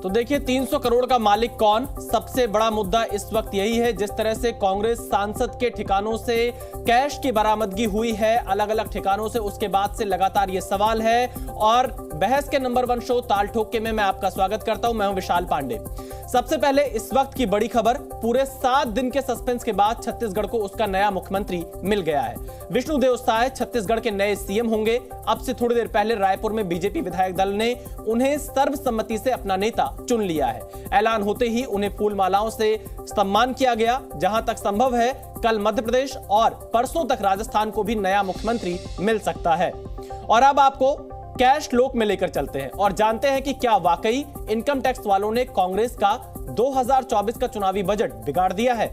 तो देखिए 300 करोड़ का मालिक कौन, सबसे बड़ा मुद्दा इस वक्त यही है। जिस तरह से कांग्रेस सांसद के ठिकानों से कैश की बरामदगी हुई है अलग अलग ठिकानों से, उसके बाद से लगातार ये सवाल है। और बहस के नंबर 1 शो ताल ठोक के में मैं आपका स्वागत करता हूं। मैं हूं विशाल पांडे। सबसे पहले इस वक्त की बड़ी खबर, पूरे 7 दिन के सस्पेंस के बाद छत्तीसगढ़ को उसका नया मुख्यमंत्री मिल गया है। विष्णुदेव साय छत्तीसगढ़ के नए सीएम होंगे। अब से थोड़ी देर पहले रायपुर में बीजेपी विधायक दल ने उन्हें सर्वसम्मति से अपना नेता चुन लिया है। ऐलान होते ही उन्हें फूल मालाओं से सम्मान किया गया। जहां तक संभव है कल मध्य प्रदेश और परसों तक राजस्थान को भी नया मुख्यमंत्री मिल सकता है। और अब आपको कैश लोक में लेकर चलते हैं और जानते हैं कि क्या वाकई इनकम टैक्स वालों ने कांग्रेस का 2024 का चुनावी बजट बिगाड़ दिया है।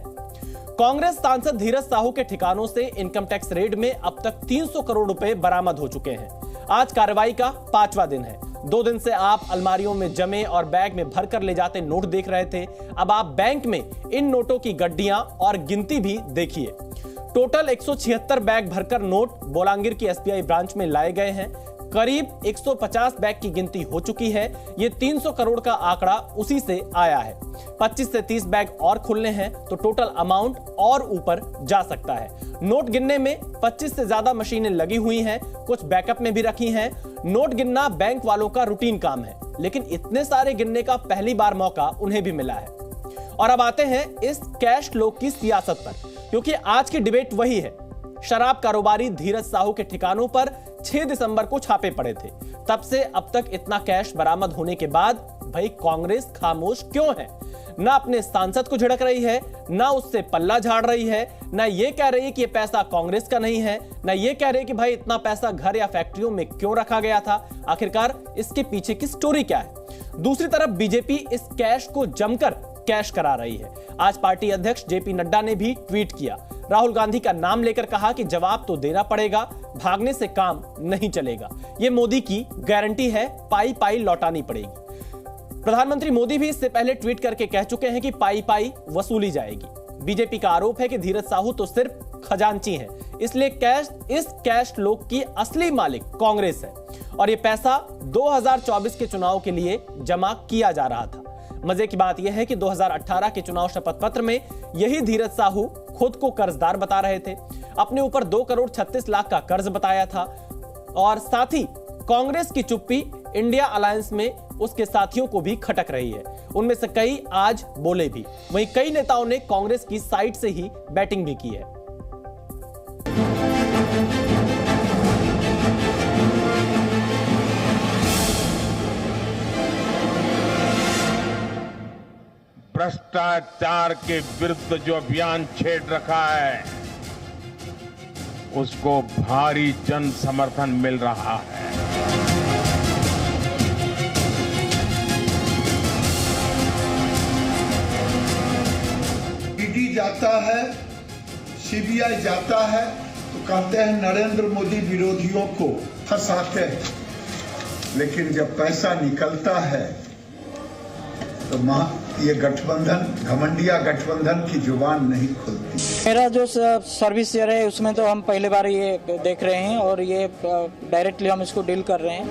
कांग्रेस सांसद धीरज साहू के ठिकानों से इनकम टैक्स रेड में अब तक 300 करोड़ रुपए बरामद हो चुके हैं। आज कार्रवाई का 5वां दिन है। 2 दिन से आप अलमारियों में जमे और बैग में भरकर ले जाते नोट देख रहे थे। अब आप बैंक में इन नोटों की गड्डियां और गिनती भी देखिए। टोटल 176 बैग भरकर नोट बोलांगीर की एसबीआई ब्रांच में लाए गए हैं। करीब 150 बैग की गिनती हो चुकी है। ये 300 करोड़ का आंकड़ा उसी से आया है। 25 से 30 बैग और खुलने हैं तो टोटल अमाउंट और ऊपर जा सकता है। नोट गिनने में 25 से ज्यादा मशीनें लगी हुई हैं, कुछ बैकअप में भी रखी हैं। नोट गिनना बैंक वालों का रूटीन काम है, लेकिन इतने सारे गिनने का पहली बार मौका उन्हें भी मिला है। और अब आते हैं इस कैश लोक की सियासत पर, क्योंकि आज की डिबेट वही है। शराब कारोबारी धीरज साहू के ठिकानों पर 6 दिसंबर को छापे पड़े थे। तब से अब तक इतना कैश बरामद होने के बाद भाई कांग्रेस खामोश क्यों है? ना अपने सांसद को झिड़क रही है, ना उससे पल्ला झाड़ रही है, ना ये कह रही है कि ये पैसा कांग्रेस का नहीं है, ना ये कह रही है कि भाई इतना पैसा घर या फैक्ट्रियों में क्यों रखा गया था। आखिरकार इसके पीछे की स्टोरी क्या है? दूसरी तरफ बीजेपी इस कैश को जमकर कैश करा रही है। आज पार्टी अध्यक्ष जेपी नड्डा ने भी ट्वीट किया। राहुल गांधी का नाम लेकर कहा कि जवाब तो देना पड़ेगा, भागने से काम नहीं चलेगा। यह मोदी की गारंटी है, पाई पाई लौटानी पड़ेगी। प्रधानमंत्री मोदी भी इससे पहले ट्वीट करके कह चुके हैं कि पाई पाई वसूली जाएगी। बीजेपी का आरोप है कि धीरज साहू तो सिर्फ खजांची हैं, इसलिए इस कैश लोक की असली मालिक कांग्रेस है और यह पैसा 2024 के चुनाव के लिए जमा किया जा रहा था। मजे की बात यह है कि 2018 के चुनाव शपथ पत्र में यही धीरज साहू खुद को कर्जदार बता रहे थे। अपने ऊपर 2 करोड़ 36 लाख का कर्ज बताया था। और साथ ही कांग्रेस की चुप्पी इंडिया अलायंस में उसके साथियों को भी खटक रही है। उनमें से कई आज बोले भी। वहीं कई नेताओं ने कांग्रेस की साइड से ही बैटिंग भी की है। भ्रष्टाचार के विरुद्ध जो अभियान छेड़ रखा है उसको भारी जन समर्थन मिल रहा है। ईडी जाता है, सीबीआई जाता है तो कहते हैं नरेंद्र मोदी विरोधियों को फंसाते हैं, लेकिन जब पैसा निकलता है तो ये गठबंधन, घमंडिया गठबंधन की जुबान नहीं खुलती। मेरा जो सर्विस शेयर है उसमें तो हम पहली बार ये देख रहे हैं और ये डायरेक्टली हम इसको डील कर रहे हैं।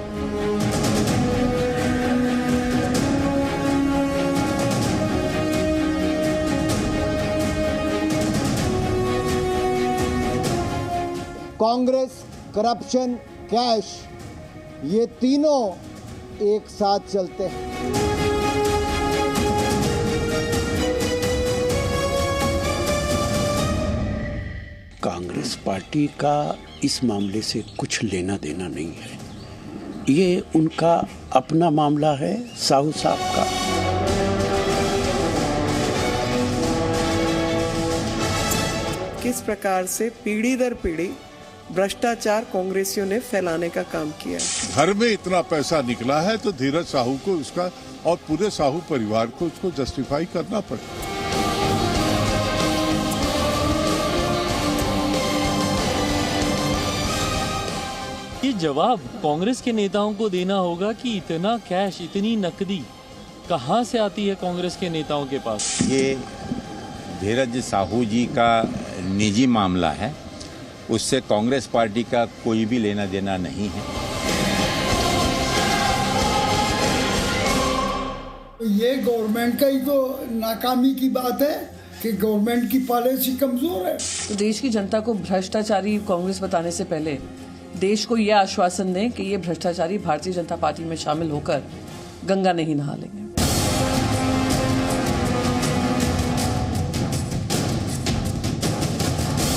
कांग्रेस, करप्शन, कैश, ये तीनों एक साथ चलते हैं। कांग्रेस पार्टी का इस मामले से कुछ लेना देना नहीं है। ये उनका अपना मामला है साहू साहब का। किस प्रकार से पीढ़ी दर पीढ़ी भ्रष्टाचार कांग्रेसियों ने फैलाने का काम किया। घर में इतना पैसा निकला है तो धीरज साहू को उसका और पूरे साहू परिवार को उसको जस्टिफाई करना पड़ेगा। ये जवाब कांग्रेस के नेताओं को देना होगा कि इतना कैश, इतनी नकदी कहां से आती है कांग्रेस के नेताओं के पास। ये धीरज साहू जी का निजी मामला है, उससे कांग्रेस पार्टी का कोई भी लेना देना नहीं है। ये गवर्नमेंट का ही तो नाकामी की बात है कि गवर्नमेंट की पॉलिसी कमजोर है। तो देश की जनता को भ्रष्टाचारी कांग्रेस बताने से पहले देश को यह आश्वासन दें कि ये भ्रष्टाचारी भारतीय जनता पार्टी में शामिल होकर गंगा नहीं नहा लेंगे।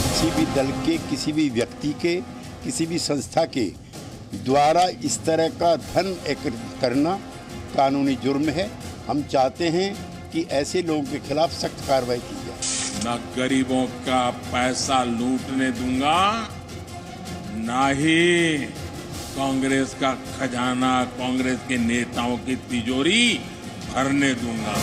किसी भी दल के, किसी भी व्यक्ति के, किसी भी संस्था के द्वारा इस तरह का धन एकत्रित करना कानूनी जुर्म है। हम चाहते हैं कि ऐसे लोगों के खिलाफ सख्त कार्रवाई की जाए। न गरीबों का पैसा लूटने दूंगा, ना ही कांग्रेस का खजाना, कांग्रेस के नेताओं की तिजोरी भरने दूंगा।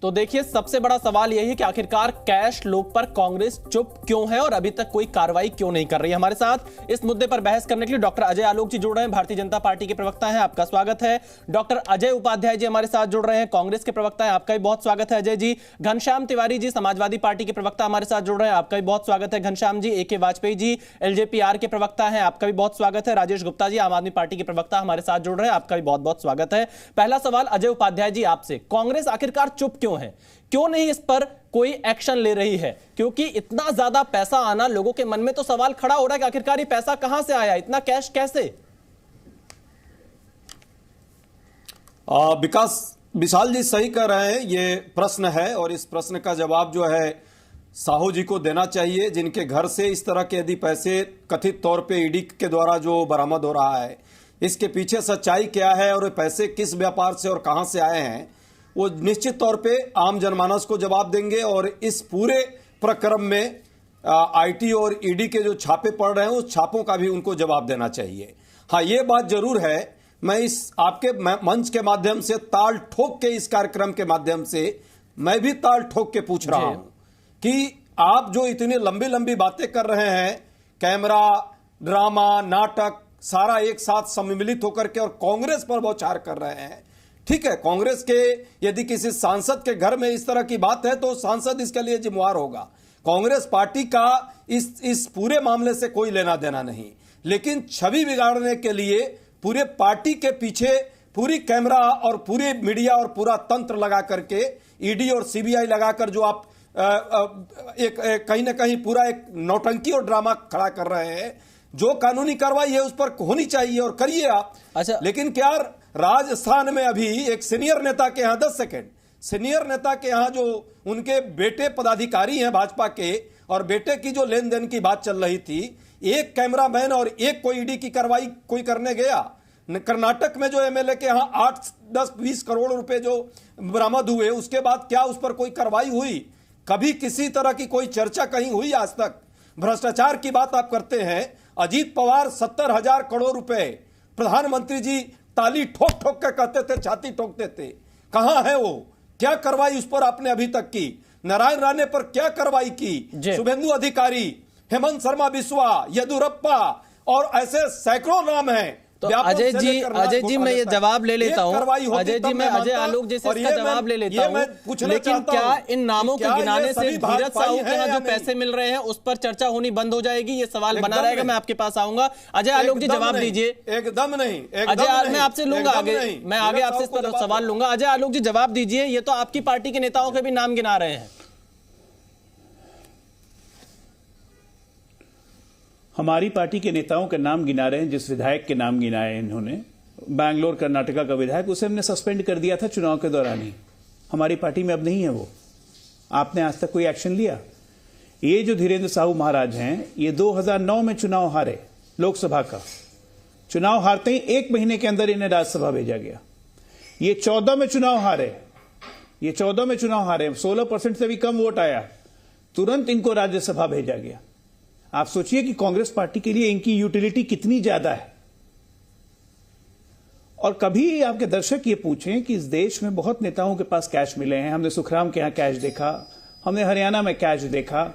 तो देखिए, सबसे बड़ा सवाल यही है कि आखिरकार कैश लोक पर कांग्रेस चुप क्यों है और अभी तक कोई कार्रवाई क्यों नहीं कर रही है। हमारे साथ इस मुद्दे पर बहस करने के लिए डॉक्टर अजय आलोक जी जुड़ रहे हैं, भारतीय जनता पार्टी के प्रवक्ता हैं, आपका स्वागत है। डॉक्टर अजय उपाध्याय जी हमारे साथ जुड़ रहे हैं, कांग्रेस के प्रवक्ता हैं, आपका भी बहुत स्वागत है अजय जी। घनश्याम तिवारी जी समाजवादी पार्टी के प्रवक्ता हमारे साथ जुड़ रहे हैं, आपका भी बहुत स्वागत है घनश्याम जी। AK वाजपेयी जी LJPR के प्रवक्ता हैं, आपका भी बहुत स्वागत है। राजेश गुप्ता जी आम आदमी पार्टी के प्रवक्ता हमारे साथ जुड़ रहे हैं, आपका भी बहुत बहुत स्वागत है। पहला सवाल अजय उपाध्याय जी आपसे, कांग्रेस आखिरकार चुप क्यों है, क्यों नहीं इस पर कोई एक्शन ले रही है? क्योंकि इतना ज्यादा पैसा आना, लोगों के मन में तो सवाल खड़ा हो रहा है कि आखिरकार ये पैसा कहां से आया, इतना कैश कैसे? विशाल जी सही कह रहे हैं, ये प्रश्न है और इस प्रश्न का जवाब जो है साहू जी को देना चाहिए, जिनके घर से इस तरह के यदि पैसे कथित तौर पे ईडी के द्वारा जो बरामद हो रहा है, इसके पीछे सच्चाई क्या है और पैसे किस व्यापार से और कहां से आए हैं, वो निश्चित तौर पे आम जनमानस को जवाब देंगे। और इस पूरे प्रक्रम में IT और ED के जो छापे पड़ रहे हैं उस छापों का भी उनको जवाब देना चाहिए। हाँ, ये बात जरूर है, मैं इस आपके मंच के माध्यम से ताल ठोक के इस कार्यक्रम के माध्यम से मैं भी ताल ठोक के पूछ रहा हूं कि आप जो इतनी लंबी लंबी बातें कर रहे हैं, कैमरा, ड्रामा, नाटक सारा एक साथ सम्मिलित होकर के और कांग्रेस पर बौछार कर रहे हैं। ठीक है, कांग्रेस के यदि किसी सांसद के घर में इस तरह की बात है तो सांसद इसके लिए जिम्मेवार होगा। कांग्रेस पार्टी का इस पूरे मामले से कोई लेना देना नहीं, लेकिन छवि बिगाड़ने के लिए पूरे पार्टी के पीछे पूरी कैमरा और पूरी मीडिया और पूरा तंत्र लगा करके ED और CBI लगाकर जो आप कहीं ना कहीं पूरा एक नौटंकी और ड्रामा खड़ा कर रहे हैं। जो कानूनी कार्रवाई है उस पर होनी चाहिए और करिए आप। अच्छा, लेकिन क्या राजस्थान में अभी एक सीनियर नेता के यहाँ 10 सेकेंड सीनियर नेता के यहाँ जो उनके बेटे पदाधिकारी हैं भाजपा के, और बेटे की जो लेन देन की बात चल रही थी, एक कैमरामैन और एक कोई ED की कार्रवाई कोई करने गया। कर्नाटक में जो MLA के यहाँ 8, 10, 20 करोड़ रुपए जो बरामद हुए, उसके बाद क्या उस पर कोई कार्रवाई हुई? कभी किसी तरह की कोई चर्चा कहीं हुई आज तक? भ्रष्टाचार की बात आप करते हैं, अजीत पवार 70,000 करोड़ रुपए, प्रधानमंत्री जी ताली ठोक ठोक कर कहते थे, छाती ठोकते थे, कहां है वो? क्या कार्रवाई उस पर आपने अभी तक की? नारायण राणे पर क्या कार्रवाई की? शुभेंदु अधिकारी, हेमंत शर्मा बिस्वा, येदुरप्पा और ऐसे सैकड़ों नाम हैं। तो अजय जी मैं ये जवाब ले लेता हूं, अजय जी मैं अजय आलोक जी से इसका जवाब ले लेता हूं, लेकिन क्या इन नामों के गिनाने से धीरज साहू के यहाँ जो पैसे मिल रहे हैं उस पर चर्चा होनी बंद हो जाएगी? ये सवाल बना रहेगा। मैं आपके पास आऊंगा। अजय आलोक जी जवाब दीजिए। एकदम नहीं, अजय मैं आपसे लूंगा आगे, मैं आगे आपसे इस पर सवाल लूंगा। अजय आलोक जी जवाब दीजिए, ये तो आपकी पार्टी के नेताओं के भी नाम गिना रहे हैं। हमारी पार्टी के नेताओं के नाम गिना रहे हैं। जिस विधायक के नाम गिनाए इन्होंने, बैंगलोर कर्नाटका का विधायक, उसे हमने सस्पेंड कर दिया था चुनाव के दौरान ही। हमारी पार्टी में अब नहीं है वो। आपने आज तक कोई एक्शन लिया? ये जो धीरेन्द्र साहू महाराज हैं, ये 2009 में चुनाव हारे, लोकसभा का चुनाव हारते ही 1 महीने के अंदर इन्हें राज्यसभा भेजा गया। ये 14 में चुनाव हारे, 16% से भी कम वोट आया, तुरंत इनको राज्यसभा भेजा गया। आप सोचिए कि कांग्रेस पार्टी के लिए इनकी यूटिलिटी कितनी ज्यादा है। और कभी आपके दर्शक ये पूछें कि इस देश में बहुत नेताओं के पास कैश मिले हैं। हमने सुखराम के यहां कैश देखा, हमने हरियाणा में कैश देखा,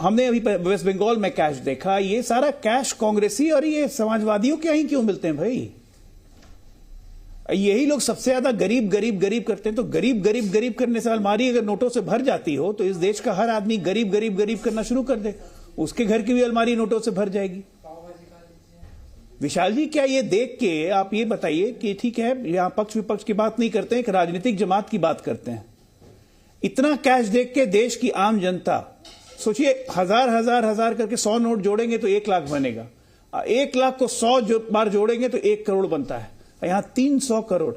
हमने अभी वेस्ट बंगाल में कैश देखा। ये सारा कैश कांग्रेसी और ये समाजवादियों के यहीं क्यों मिलते हैं भाई? यही लोग सबसे ज्यादा गरीब गरीब गरीब करते हैं। तो गरीब गरीब गरीब करने से अलमारी अगर नोटों से भर जाती हो तो इस देश का हर आदमी गरीब गरीब गरीब करना शुरू कर दे, उसके घर की भी अलमारी नोटों से भर जाएगी। विशाल जी, क्या ये देख के आप ये बताइए कि ठीक है, यहां पक्ष विपक्ष की बात नहीं करते हैं, एक राजनीतिक जमात की बात करते हैं। इतना कैश देख के देश की आम जनता, सोचिए, हजार करके 100 नोट जोड़ेंगे तो 1 लाख बनेगा, 1 लाख को 100 बार जोड़ेंगे तो 1 करोड़ बनता है। यहां 300 करोड़,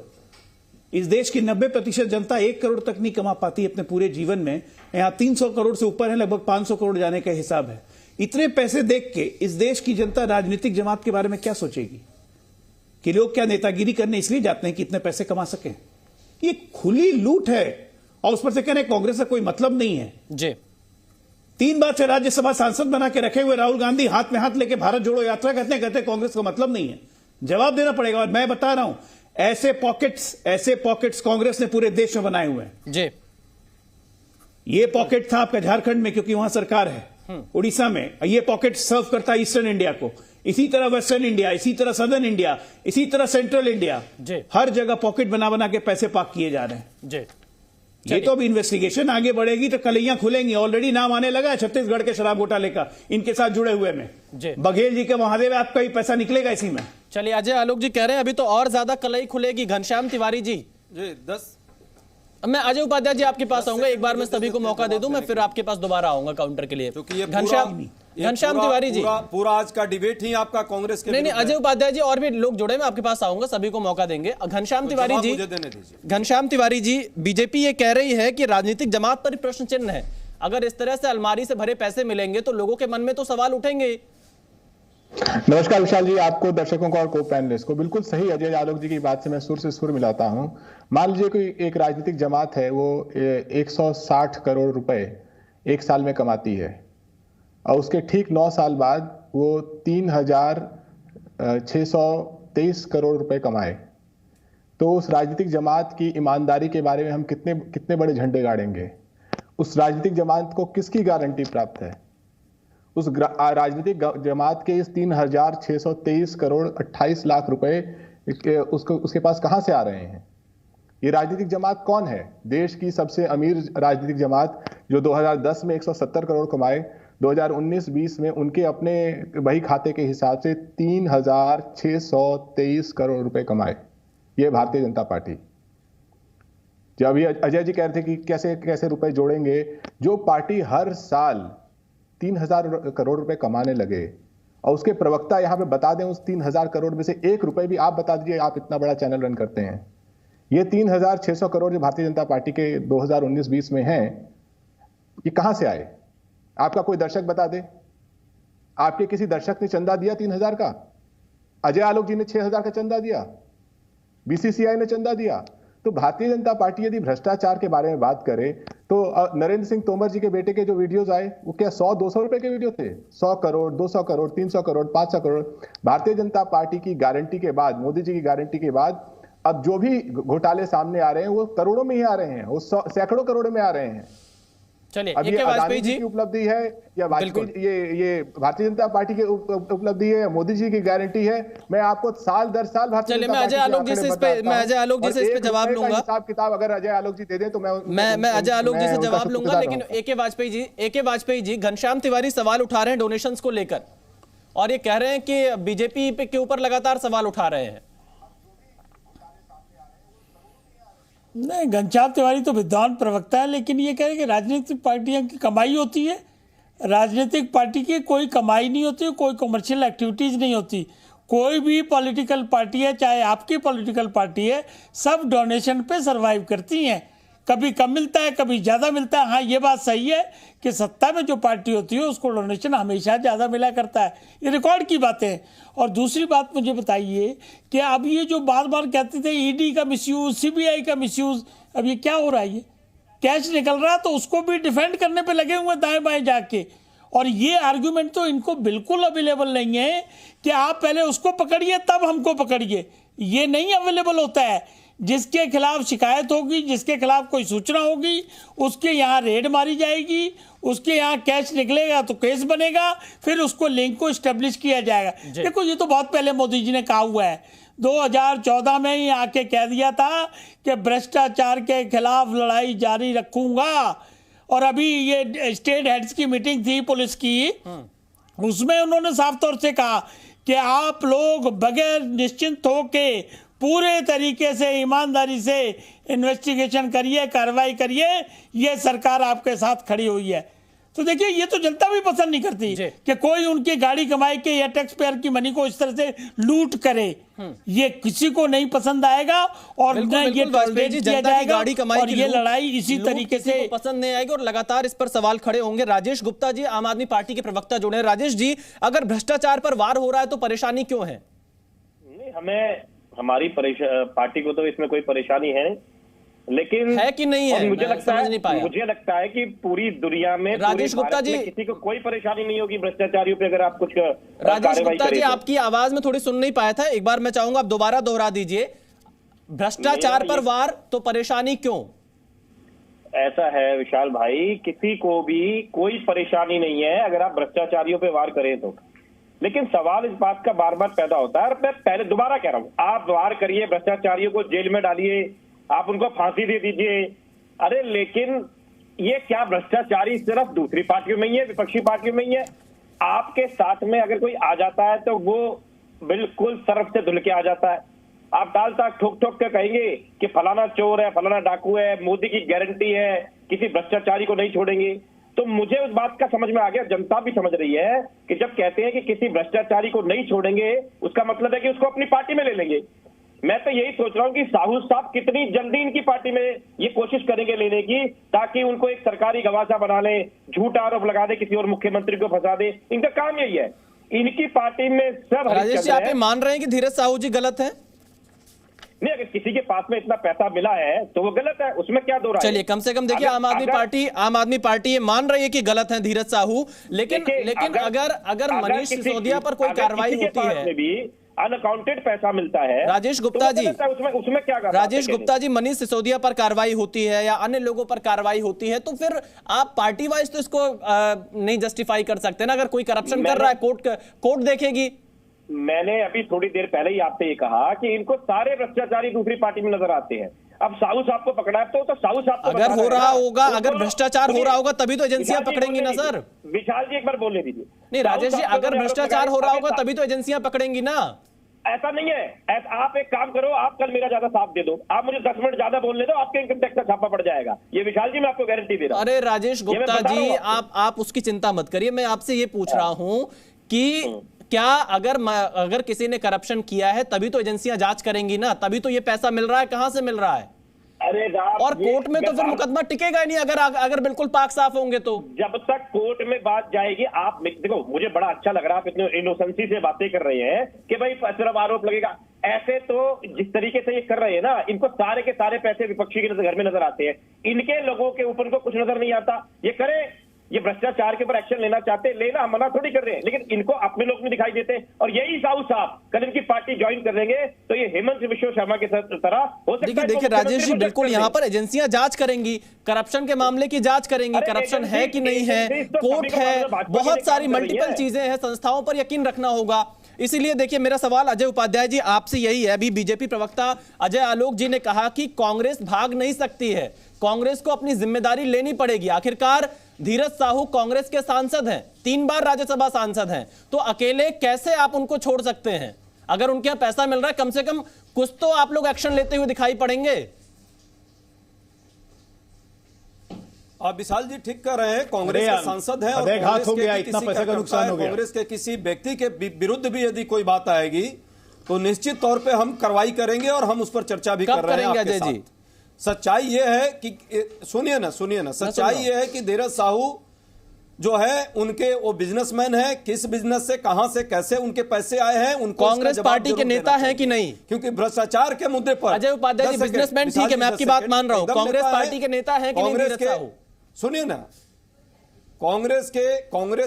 इस देश की 90% जनता 1 करोड़ तक नहीं कमा पाती अपने पूरे जीवन में, यहां 300 करोड़ से ऊपर है, लगभग 500 करोड़ जाने का हिसाब है। इतने पैसे देख के इस देश की जनता राजनीतिक जमात के बारे में क्या सोचेगी कि लोग क्या नेतागिरी करने इसलिए जाते हैं कि इतने पैसे कमा सकें? ये खुली लूट है, और उस पर से कह रहे कांग्रेस का कोई मतलब नहीं है। जी, 3 बार से राज्यसभा सांसद बना के रखे हुए राहुल गांधी हाथ में हाथ लेके भारत जोड़ो यात्रा कहते कांग्रेस का मतलब नहीं है। जवाब देना पड़ेगा। और मैं बता रहा हूं, ऐसे पॉकेट्स कांग्रेस ने पूरे देश में बनाए हुए हैं। जी, ये पॉकेट था आपका झारखंड में, क्योंकि वहां सरकार है, उड़ीसा में। ये पॉकेट सर्व करता है ईस्टर्न इंडिया को, इसी तरह वेस्टर्न इंडिया, इसी तरह सदर्न इंडिया, इसी तरह सेंट्रल इंडिया, हर जगह पॉकेट बना बना के पैसे पाक किए जा रहे हैं। जी, ये तो अब इन्वेस्टिगेशन आगे बढ़ेगी तो कलैया खुलेंगी। ऑलरेडी नाम आने लगा है छत्तीसगढ़ के शराब घोटाले का इनके साथ जुड़े हुए में। बघेल जी के महादेव आपका ही पैसा निकलेगा इसी में। चलिए, अजय आलोक जी कह रहे हैं अभी तो और ज्यादा कलई खुलेगी। घनश्याम तिवारी जी, मैं अजय उपाध्याय जी आपके पास आऊंगा, एक बार मैं सभी को मौका दे दूं, मैं फिर आपके पास दोबारा आऊंगा काउंटर के लिए। घनश्याम तिवारी जी, पूरा आज का डिबेट ही आपका कांग्रेस के नहीं, अजय उपाध्याय जी और भी लोग जुड़े, मैं आपके पास आऊंगा, सभी को मौका देंगे। घनश्याम तिवारी जी, बीजेपी ये कह रही है कि राजनीतिक जमात पर प्रश्न चिन्ह है। अगर इस तरह से अलमारी से भरे पैसे मिलेंगे तो लोगों के मन में तो सवाल उठेंगे। नमस्कार विशाल जी, आपको, दर्शकों को और को पैनलिस्ट को। बिल्कुल सही अजय आलोक जी की बात से मैं सुर से सुर मिलाता हूं। मान लीजिए कोई एक राजनीतिक जमात है, वो 160 करोड़ रुपए 1 साल में कमाती है, और उसके ठीक 9 साल बाद वो 3,623 करोड़ रुपए कमाए, तो उस राजनीतिक जमात की ईमानदारी के बारे में हम कितने बड़े झंडे गाड़ेंगे? उस राजनीतिक जमात को किसकी गारंटी प्राप्त है? उस राजनीतिक जमात के इस 3,623 करोड़ 28 लाख रुपए उसके पास कहां से आ रहे हैं? ये राजनीतिक जमात कौन है? देश की सबसे अमीर राजनीतिक जमात जो 2010 में 170 करोड़ कमाए, 2019-20 में उनके अपने बही खाते के हिसाब से 3,623 करोड़ रुपए कमाए। ये भारतीय जनता पार्टी। जब ये अजय जी कह रहे थे कि कैसे कैसे रुपए जोड़ेंगे, जो पार्टी हर साल 3,000 करोड़ रुपए कमाने लगे, और उसके प्रवक्ता यहां पे बता दें उस 3,000 करोड़ में से 1 रुपए भी आप बता दीजिए, आप इतना बड़ा चैनल रन करते हैं। ये 3,600 करोड़ जो भारतीय जनता पार्टी के 2019-20 में हैं, ये कहां से आए? आपका कोई दर्शक बता दे। आपके किसी दर्शक ने चंदा दिया 3,000 का? अजय आलोक जी ने 6,000 का चंदा दिया, बीसीसीआई ने चंदा दिया। तो भारतीय जनता पार्टी यदि भ्रष्टाचार के बारे में बात करे तो नरेंद्र सिंह तोमर जी के बेटे के जो वीडियोस आए, वो क्या 100-200 रुपए के वीडियो थे? 100 करोड़, 200 करोड़, 300 करोड़, 500 करोड़। भारतीय जनता पार्टी की गारंटी के बाद, मोदी जी की गारंटी के बाद अब जो भी घोटाले सामने आ रहे हैं वो करोड़ों में ही आ रहे हैं, वो सैकड़ों करोड़ों में आ रहे हैं। चलिए, अभी वाजपेयी जी की उपलब्धि है या वाजपेयी ये भारतीय जनता पार्टी की उपलब्धि है, मोदी जी की गारंटी है? मैं आपको साल दर साल भारतीय जनता पार्टी अजय आलोक जी से इस पे जवाब लूंगा। हिसाब किताब अगर अजय आलोक जी दे दें तो मैं अजय आलोक जी से जवाब लूंगा। लेकिन एके वाजपेयी जी घनश्याम तिवारी सवाल उठा रहे हैं डोनेशंस को लेकर, और ये कह रहे हैं कि बीजेपी के ऊपर लगातार सवाल उठा रहे हैं। नहीं, घनश्याम तिवारी तो विद्वान प्रवक्ता है, लेकिन ये कह रहे हैं कि राजनीतिक पार्टियों की कमाई होती है। राजनीतिक पार्टी की कोई कमाई नहीं होती, कोई कमर्शियल एक्टिविटीज़ नहीं होती। कोई भी पॉलिटिकल पार्टी है, चाहे आपकी पॉलिटिकल पार्टी है, सब डोनेशन पे सरवाइव करती हैं। कभी कम मिलता है, कभी ज़्यादा मिलता है। हाँ, ये बात सही है कि सत्ता में जो पार्टी होती है उसको डोनेशन हमेशा ज़्यादा मिला करता है, ये रिकॉर्ड की बातें हैं। और दूसरी बात मुझे बताइए कि अब ये जो बार बार कहते थे ईडी का मिसयूज, सीबीआई का मिसयूज, अब ये क्या हो रहा है? ये कैश निकल रहा है तो उसको भी डिफेंड करने पे लगे हुए दाएं बाएं जाके। और ये आर्ग्यूमेंट तो इनको बिल्कुल अवेलेबल नहीं है कि आप पहले उसको पकड़िए तब हमको पकड़िए, ये नहीं अवेलेबल होता है। जिसके खिलाफ शिकायत होगी, जिसके खिलाफ कोई सूचना होगी, उसके यहाँ रेड मारी जाएगी, उसके यहाँ कैश निकलेगा तो केस बनेगा, फिर उसको लिंक को स्टेब्लिश किया जाएगा। देखो, ये तो बहुत पहले मोदी जी ने कहा हुआ है, 2014 में ही आके कह दिया था कि भ्रष्टाचार के खिलाफ लड़ाई जारी रखूंगा। और अभी ये स्टेट हेड्स की मीटिंग थी पुलिस की, उसमें उन्होंने साफ तौर से कहा कि आप लोग बगैर निश्चिंत होके पूरे तरीके से ईमानदारी से इन्वेस्टिगेशन करिए, कार्रवाई करिए, ये सरकार आपके साथ खड़ी हुई है। तो देखिए, ये तो जनता भी पसंद नहीं करती कि कोई उनकी गाड़ी कमाई के या टैक्स पेयर की मनी को इस तरह से लूट करे। ये किसी को नहीं पसंद आएगा और बिल्कुल, ये जनता की गाड़ी कमाई और की ये लड़ाई इसी तरीके से पसंद नहीं आएगी और लगातार इस पर सवाल खड़े होंगे। राजेश गुप्ता जी, आम आदमी पार्टी के प्रवक्ता जुड़े हैं। राजेश जी, अगर भ्रष्टाचार पर वार हो रहा है तो परेशानी क्यों है? नहीं, हमें हमारी पार्टी को तो इसमें कोई परेशानी है नहीं, लेकिन है कि नहीं है, मुझे लगता है कि पूरी दुनिया में, राजेश गुप्ता जी, किसी को कोई परेशानी नहीं होगी भ्रष्टाचारियों पे अगर आप कुछ राजेश गुप्ता जी, आपकी आवाज में थोड़ी सुन नहीं पाया था, एक बार मैं चाहूंगा आप दोबारा दोहरा दीजिए। भ्रष्टाचार पर वार तो परेशानी क्यों? ऐसा है विशाल भाई, किसी को भी कोई परेशानी नहीं है अगर आप भ्रष्टाचारियों पे वार करें तो, लेकिन सवाल इस बात का बार बार पैदा होता है। और मैं पहले दोबारा कह रहा हूं, आप वार करिए, भ्रष्टाचारियों को जेल में डालिए, आप उनको फांसी दे दीजिए, अरे लेकिन ये क्या भ्रष्टाचारी सिर्फ दूसरी पार्टियों में ही है, विपक्षी पार्टियों में ही है? आपके साथ में अगर कोई आ जाता है तो वो बिल्कुल सर्फ से धुल के आ जाता है। आप ताल ताक ठोक ठोक के कहेंगे कि फलाना चोर है, फलाना डाकू है, मोदी की गारंटी है, किसी भ्रष्टाचारी को नहीं छोड़ेंगे। तो मुझे उस बात का समझ में आ गया, जनता भी समझ रही है कि जब कहते हैं कि किसी भ्रष्टाचारी को नहीं छोड़ेंगे, उसका मतलब है कि उसको अपनी पार्टी में ले लेंगे। मैं तो यही सोच रहा हूं कि साहू साहब कितनी जल्दी इनकी पार्टी में ये कोशिश करेंगे लेने की, ताकि उनको एक सरकारी गवासा बना ले, झूठा आरोप लगा दे, किसी और मुख्यमंत्री को फंसा दे। इनका काम यही है, इनकी पार्टी में सब। राजेश जी, आप ये मान रहे हैं कि धीरज साहू जी गलत है? नहीं, अगर किसी के पास में इतना पैसा मिला है तो वो गलत है, उसमें क्या दो राय? चलिए, कम से कम देखिए, आम आदमी पार्टी ये मान रही है कि गलत है धीरज साहू, लेकिन अगर मनीष सिसोदिया पर कोई कार्रवाई होती है, अनअकाउंटेड पैसा मिलता है, राजेश गुप्ता जी, उसमें क्या कर राजेश गुप्ता जी, मनीष सिसोदिया पर कार्रवाई होती है या अन्य लोगों पर कार्रवाई होती है, तो फिर आप पार्टी वाइज तो इसको नहीं जस्टिफाई कर सकते ना। अगर कोई करप्शन कर रहा है, कोर्ट देखेगी। मैंने अभी थोड़ी देर पहले ही आपसे ये कहा कि इनको सारे भ्रष्टाचारी दूसरी पार्टी में नजर आते हैं। अब साहू साहब को पकड़ा है तो साहू साहब अगर हो रहा होगा, अगर भ्रष्टाचार हो रहा होगा तभी तो एजेंसियां पकड़ेंगी ना सर। विशाल जी, एक बार बोलने दीजिए। नहीं राजेश जी, अगर भ्रष्टाचार हो रहा होगा तभी तो एजेंसियां पकड़ेंगी ना। ऐसा नहीं है। आप एक काम करो, आप कल मेरा ज्यादा साथ दे दो, आप मुझे 10 मिनट ज्यादा बोलने दो, आपके इनकम टैक्स का छापा पड़ जाएगा। ये विशाल जी, मैं आपको गारंटी दे रहा हूं। अरे राजेश गुप्ता जी, आप उसकी चिंता मत करिए। मैं आपसे ये पूछ रहा हूं कि क्या अगर किसी ने करप्शन किया है तभी तो एजेंसियां जांच करेंगी ना, तभी तो ये पैसा मिल रहा है, कहां से मिल रहा है? अरे और कोर्ट में तो फिर मुकदमा टिकेगा ही नहीं अगर बिल्कुल पाक साफ होंगे तो। जब तक कोर्ट में बात जाएगी, आप देखो, मुझे बड़ा अच्छा लग रहा है, आप इतने इनोसेंसी से बातें कर रहे हैं कि भाई सिर्फ आरोप लगेगा। ऐसे तो जिस तरीके से ये कर रहे हैं ना, इनको सारे के सारे पैसे विपक्षी के घर में नजर आते हैं, इनके लोगों के ऊपर इनको कुछ नजर नहीं आता। ये करे, ये भ्रष्टाचार के ऊपर एक्शन लेना चाहते, लेना, मना थोड़ी कर रहे हैं, लेकिन इनको अपने लोग नहीं दिखाई देते। और यही साहू साहब कल इनकी पार्टी ज्वाइन कर लेंगे तो ये हेमंत विश्व शर्मा के तरह हो सकता है। देखिए राजेश जी, बिल्कुल यहाँ पर एजेंसियां जांच करेंगी, करप्शन के मामले की जांच करेंगी, करप्शन है कि नहीं है, कोर्ट है, बहुत सारी मल्टीपल चीजें हैं, संस्थाओं पर यकीन रखना होगा। इसीलिए देखिए, मेरा सवाल अजय उपाध्याय जी आपसे यही है। अभी बीजेपी प्रवक्ता अजय आलोक जी ने कहा कि कांग्रेस भाग नहीं सकती है, कांग्रेस को अपनी जिम्मेदारी लेनी पड़ेगी। आखिरकार धीरज साहू कांग्रेस के सांसद हैं, 3 बार राज्यसभा सांसद हैं, तो अकेले कैसे आप उनको छोड़ सकते हैं? अगर उनके यहां पैसा मिल रहा है, कम से कम कुछ तो आप लोग एक्शन लेते हुए दिखाई पड़ेंगे। आप विशाल जी ठीक कर रहे हैं, कांग्रेस के सांसद हैं और कांग्रेस हो गया, इतना पैसे का नुकसान हो गया। कांग्रेस के किसी व्यक्ति के विरुद्ध भी यदि कोई बात आएगी तो निश्चित तौर पे हम कार्रवाई करेंगे और हम उस पर चर्चा भी कर रहे हैं आपके साथ। सच्चाई यह है कि सुनिए ना, सच्चाई यह है कि धीरज साहू जो है उनके वो बिजनेसमैन है, किस बिजनेस से, कहां से, कैसे उनके पैसे आए हैं, उनको कांग्रेस पार्टी के नेता हैं कि नहीं? क्योंकि भ्रष्टाचार के मुद्दे पर अजय उपाध्याय जी बिजनेसमैन, ठीक है, मैं आपकी बात मान रहा हूं, कांग्रेस पार्टी के नेता हैं कि नहीं? सुनिए ना, कांग्रेस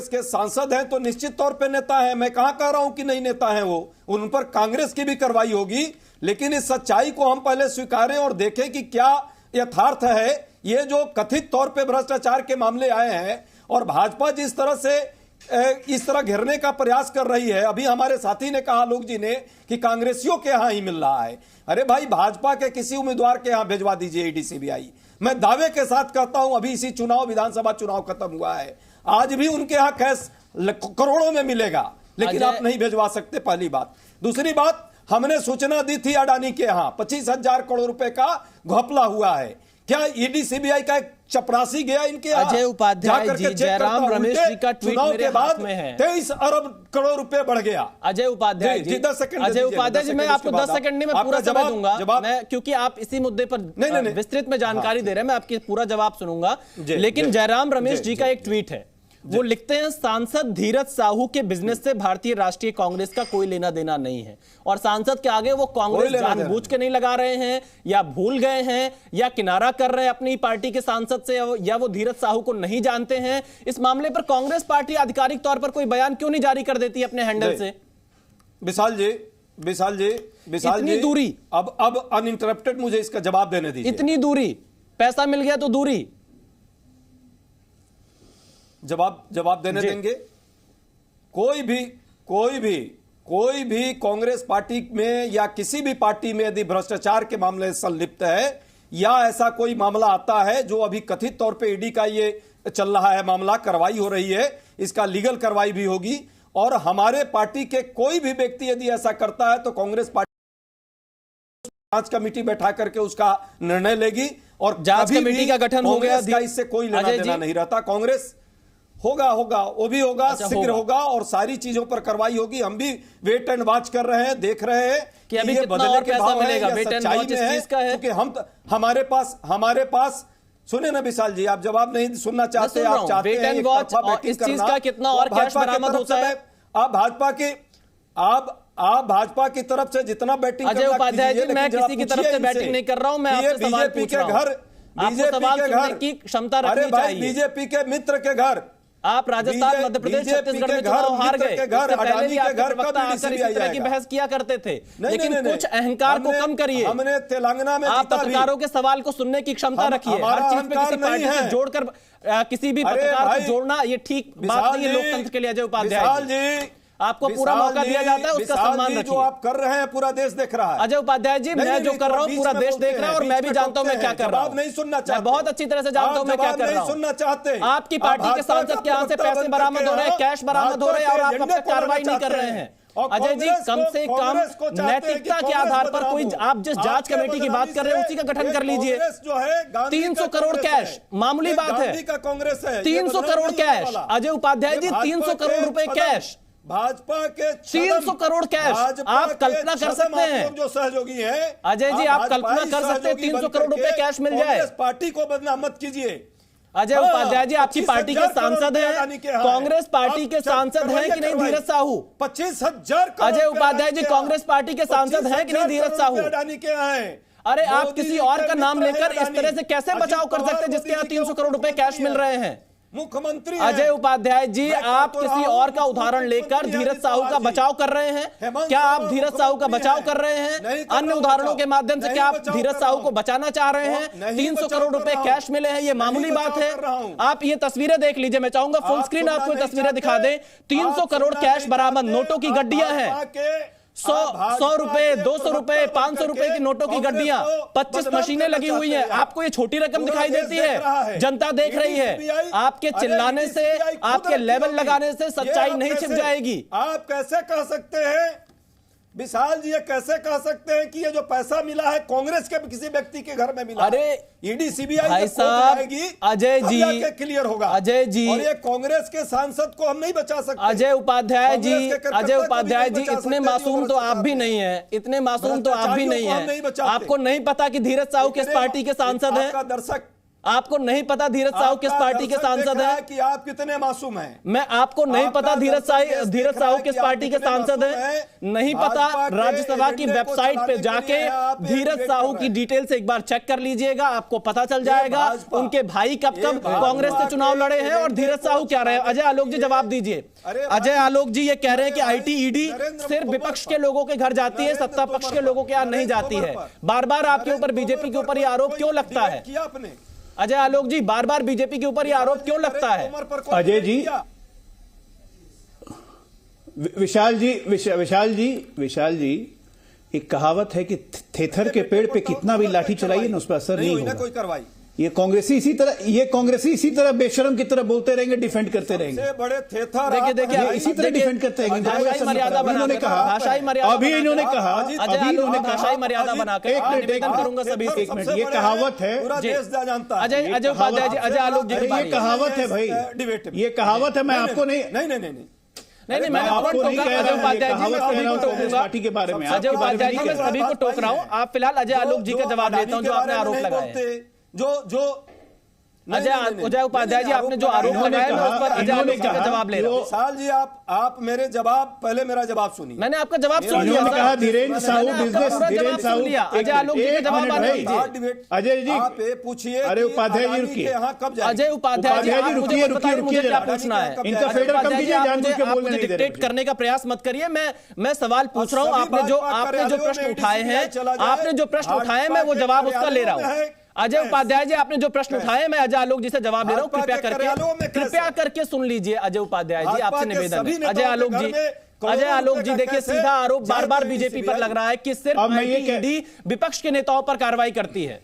के सांसद हैं तो निश्चित तौर पे नेता है। मैं कहां कह रहा हूं कि नहीं नेता है वो, उन पर कांग्रेस की भी कार्रवाई होगी, लेकिन इस सच्चाई को हम पहले स्वीकारें और देखें कि क्या यथार्थ है। ये जो कथित तौर पे भ्रष्टाचार के मामले आए हैं और भाजपा जिस तरह से इस तरह घेरने का प्रयास कर रही है, अभी हमारे साथी ने कहा, लोक जी ने, कि कांग्रेसियों के यहां ही मिल रहा है। अरे भाई, भाजपा के किसी उम्मीदवार के यहां भेजवा दीजिए ईडी सीबीआई। मैं दावे के साथ कहता हूं, अभी इसी विधानसभा चुनाव खत्म हुआ है, आज भी उनके यहां कैश करोड़ों में मिलेगा। लेकिन आप नहीं भिजवा सकते, पहली बात। दूसरी बात, हमने सूचना दी थी अडानी के यहां 25,000 करोड़ रुपए का घपला हुआ है। क्या ईडी सीबीआई का एक चपरासी गया इनके यहाँ? अजय उपाध्याय जी, जयराम रमेश जी का ट्वीट मेरे हाथ में है। 23 अरब करोड़ रुपए बढ़ गया। अजय उपाध्याय जी 10 सेकंड। अजय उपाध्याय जी, मैं आपको 10 सेकंड नहीं, मैं पूरा समय दूंगा, मैं क्योंकि आप इसी मुद्दे पर विस्तृत में जानकारी दे रहे हैं, मैं आपकी पूरा जवाब सुनूंगा। लेकिन जयराम रमेश जी का एक ट्वीट है, वो लिखते हैं सांसद धीरज साहू के बिजनेस से भारतीय राष्ट्रीय कांग्रेस का कोई लेना देना नहीं है। और सांसद के आगे वो कांग्रेस जानबूझ के नहीं लगा रहे हैं, या भूल गए हैं, या किनारा कर रहे हैं अपनी पार्टी के सांसद से, या वो धीरज साहू को नहीं जानते हैं। इस मामले पर कांग्रेस पार्टी आधिकारिक तौर पर कोई बयान क्यों नहीं जारी कर देती अपने हैंडल से? विशाल जी इतनी दूरी, अब अनइंटरप्टेड मुझे इसका जवाब देने दीजिए। इतनी दूरी, पैसा मिल गया तो दूरी, जवाब देने देंगे? कोई भी कांग्रेस पार्टी में या किसी भी पार्टी में यदि भ्रष्टाचार के मामले से संलिप्त है, या ऐसा कोई मामला आता है जो अभी कथित तौर पे ईडी का ये चल रहा है मामला, कार्रवाई हो रही है, इसका लीगल कार्रवाई भी होगी, और हमारे पार्टी के कोई भी व्यक्ति यदि ऐसा करता है तो कांग्रेस पार्टी जांच कमेटी बैठा करके उसका निर्णय लेगी, और जांच कमेटी का गठन हो गया, इससे कोई लेना देना नहीं रहता। कांग्रेस होगा वो भी होगा, शीघ्र होगा, और सारी चीजों पर कार्रवाई होगी। हम भी वेट एंड वॉच कर रहे हैं, देख रहे हैं कि अभी कितना और पैसा मिलेगा, वेट एंड वॉच इस चीज का है। क्योंकि हमारे पास सुने ना विशाल जी, आप जवाब नहीं सुनना चाहते, आप चाहते हैं वेट एंड वॉच, और इस चीज का कितना और कैश बरामद होता है? आप भाजपा की तरफ से जितना बैटिंग, अजय उपाध्याय जी, मैं किसी की तरफ से बैटिंग नहीं कर रहा हूं, मैं आपसे सवाल पूछ रहा हूं। आपको सवाल सुनने की क्षमता रखनी चाहिए। बीजेपी के मित्र के घर, आप राजस्थान, मध्य प्रदेश, छत्तीसगढ़ में चुनाव हार गए, इससे पहले भी आपके प्रवक्ता आकर इस तरह की बहस किया करते थे, लेकिन कुछ अहंकार को कम करिए। हमने तेलंगाना में आप पत्रकारों के सवाल को सुनने की क्षमता रखिए। हर चीज पे किसी पार्टी से जोड़कर किसी भी पत्रकार को जोड़ना ये ठीक बात नहीं है लोकतंत्र के लिए। अजय उपाध्याय जी, आपको पूरा मौका दिया जाता है, उसका सम्मान रखिए। जो आप कर रहे हैं पूरा देश देख रहा है। अजय उपाध्याय जी, मैं जो कर रहा हूं पूरा देश देख रहा है, और मैं भी जानता हूं मैं क्या कर रहा हूं। नहीं सुनना चाहते, मैं बहुत अच्छी तरह से जानता हूं मैं क्या कर रहा हूं। सुनना चाहते, आपकी पार्टी के सांसद के यहां से पैसे बरामद हो रहे हैं, कैश बरामद हो रहे हैं, और आप अब तक कार्रवाई नहीं कर रहे हैं। अजय जी, कम से कम नैतिकता के आधार पर कोई, आप जिस जांच कमेटी की बात कर रहे हैं उसी का गठन कर लीजिए। 300 करोड़ कैश मामूली बात है, 300 करोड़ कैश। अजय उपाध्याय जी, 300 करोड़ रुपए कैश, भाजपा के 300 करोड़ कैश, आप कल्पना कर सकते हैं जो सहयोगी है अजय जी, आप कल्पना कर सकते हैं 300 करोड़ रुपए कैश मिल जाए। पार्टी को बदनाम मत कीजिए। अजय उपाध्याय जी, आपकी पार्टी के सांसद हैं, कांग्रेस पार्टी के सांसद हैं कि नहीं धीरज साहू? 25,000। अजय उपाध्याय जी, कांग्रेस पार्टी के सांसद हैं कि नहीं धीरज साहू? अरे आप किसी और का नाम लेकर इस तरह से कैसे बचाव कर सकते हैं जिसके यहाँ 300 करोड़ रुपए कैश मिल रहे हैं? मुख्यमंत्री अजय उपाध्याय जी, आप किसी और का उदाहरण लेकर धीरज साहू का बचाव कर रहे हैं। क्या आप धीरज साहू का बचाव कर रहे हैं? अन्य उदाहरणों के माध्यम से क्या आप धीरज साहू को बचाना चाह रहे हैं? 300 करोड़ रुपए कैश मिले हैं, ये मामूली बात है? आप ये तस्वीरें देख लीजिए, मैं चाहूंगा फुल स्क्रीन आपको ये तस्वीरें दिखा दें। 300 करोड़ कैश बरामद, नोटों की गड्डियां हैं, 100 रुपए, 200 रुपए, 500 रुपए की नोटों की गड्डियां, 25 मशीनें लगी हुई हैं। आपको ये छोटी रकम दिखाई देती है? जनता देख रही है। आपके चिल्लाने से, आपके लेवल लगाने से सच्चाई नहीं छिप जाएगी। आप कैसे कह सकते हैं विशाल जी, ये कैसे कह सकते हैं कि ये जो पैसा मिला है कांग्रेस के किसी व्यक्ति के घर में मिला? अरे ईडी सीबीआई भाई साहब, अजय जी, क्लियर होगा अजय जी, और ये कांग्रेस के सांसद को हम नहीं बचा सकते। अजय उपाध्याय जी, इतने मासूम तो आप भी नहीं है, इतने मासूम तो आप भी नहीं है। आपको नहीं पता कि धीरज साहू किस पार्टी के सांसद हैं? दर्शक, आपको नहीं पता धीरज साहू किस पार्टी के सांसद हैं? कि आप कितने मासूम हैं? मैं आपको नहीं पता धीरज साहू किस पार्टी के सांसद हैं? नहीं पता? राज्यसभा की वेबसाइट पे जाके धीरज साहू की डिटेल से एक बार चेक कर लीजिएगा, आपको पता चल जाएगा उनके भाई कब कब कांग्रेस से चुनाव लड़े हैं और धीरज साहू क्या रहे हैं। अजय आलोक जी जवाब दीजिए। अजय आलोक जी ये कह रहे हैं कि आईटी ईडी सिर्फ विपक्ष के लोगों के घर जाती है, सत्ता पक्ष के लोगों के यहाँ नहीं जाती है। बार बार आपके ऊपर बीजेपी के ऊपर ये आरोप क्यों लगता है? अजय आलोक जी, बार बार बीजेपी के ऊपर ये आरोप क्यों लगता है? अजय जी, विशाल जी, एक कहावत है कि थेथर के पेड़ पे कितना भी लाठी चलाइए ना उस पर असर नहीं होगा। कोई कार्रवाई ये कांग्रेसी इसी तरह बेशरम की तरह बोलते रहेंगे, डिफेंड करते रहेंगे। बड़े थेथर देखिए इसी तरह डिफेंड करते रहेंगे। इन्होंने कहा भाषाई मर्यादा, अभी इन्होंने कहा, अजय आलोक ने भाषाई मर्यादा बनाकर निवेदन करूंगा सभी से। एक मिनट, ये कहावत है, अजय उपाध्याय जी, अजय आलोक जी, ये कहावत है भाई, ये कहावत है। मैं आपको नहीं, मैं आपको नहीं कह रहा हूं, पार्टी के बारे में, अजय उपाध्याय जी मैं सभी को टोक रहा हूं। आप फिलहाल अजय आलोक जी का जवाब देता हूं जो आपने आरोप लगाया है। अजय उपाध्याय जी आपने जो आरोप लगाया मैं उस पर अजय आलोक जी का जवाब ले रहा हूं। विशाल जी आप मेरे पहले मेरा जवाब सुनिए। मैंने आपका जवाब सुन लिया। कहा धीरेन्द्र साहू बिजनेस, धीरेन्द्र साहू, अजय आलोक जी का जवाब आने दीजिए। अजय जी आप पूछिए, अरे उपाध्याय जी रुकिए, अजय उपाध्याय जी रुकिए, क्या पूछना है इनका फेडर कम कीजिए, जानबूझ के बोलने नहीं दे रहे। डिक्टेट करने का प्रयास मत करिए। मैं सवाल पूछ रहा हूं, आपने जो प्रश्न उठाए हैं, मैं वो जवाब उसका ले रहा हूं। अजय उपाध्याय जी आपने जो प्रश्न उठाए मैं अजय आलोक जी से जवाब ले रहा हूं। कृपया करके सुन लीजिए अजय उपाध्याय जी, आपसे निवेदन है। अजय आलोक जी देखिए, सीधा आरोप बार बार बीजेपी पर लग रहा है कि सिर्फ ईडी विपक्ष के नेताओं पर कार्रवाई करती है।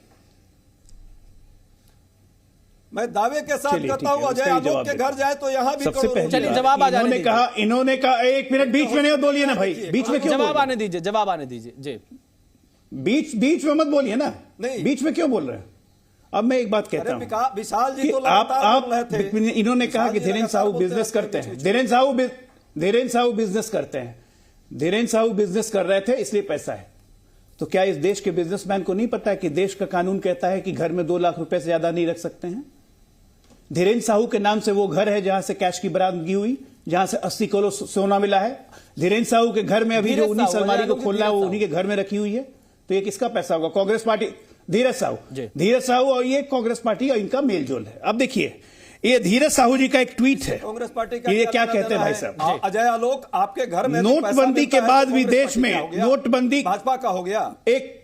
मैं दावे के साथ कहता हूं अजय आलोक के घर जाए तो यहां भी सबसे पहले चलिए जवाब आ जाने दीजिए। इन्होंने कहा, एक मिनट बीच में नहीं बोलिए ना भाई, बीच में क्यों? जवाब आने दीजिए जी। बीच में मत बोलिए ना, बीच में क्यों बोल रहे हैं? अब मैं एक बात कहता हूं, विशाल जी तो आप इन्होंने कहा कि धीरेन्द्र साहू बिजनेस करते हैं, धीरेन्द्र साहू बिजनेस करते हैं, धीरेन्द्र साहू बिजनेस कर रहे थे इसलिए पैसा है। तो क्या इस देश के बिजनेसमैन को नहीं पता है कि देश का कानून कहता है कि घर में 2 लाख रुपए से ज्यादा नहीं रख सकते हैं? धीरेन्द्र साहू के नाम से वो घर है जहां से कैश की बरामदगी हुई, जहां से 80 किलो सोना मिला है। धीरेन्द्र साहू के घर में अभी जो 19 अलमारी को खोलना है वो उन्हीं के घर में रखी हुई है। तो ये किसका पैसा होगा? कांग्रेस पार्टी, धीरज साहू और ये कांग्रेस पार्टी और इनका मेलजोल है। अब देखिए, ये धीरज साहू जी का एक ट्वीट है, कांग्रेस पार्टी का ये क्या कहते हैं भाई साहब? अजय आलोक आपके घर में नोटबंदी के बाद भी देश में नोटबंदी भाजपा का हो गया, एक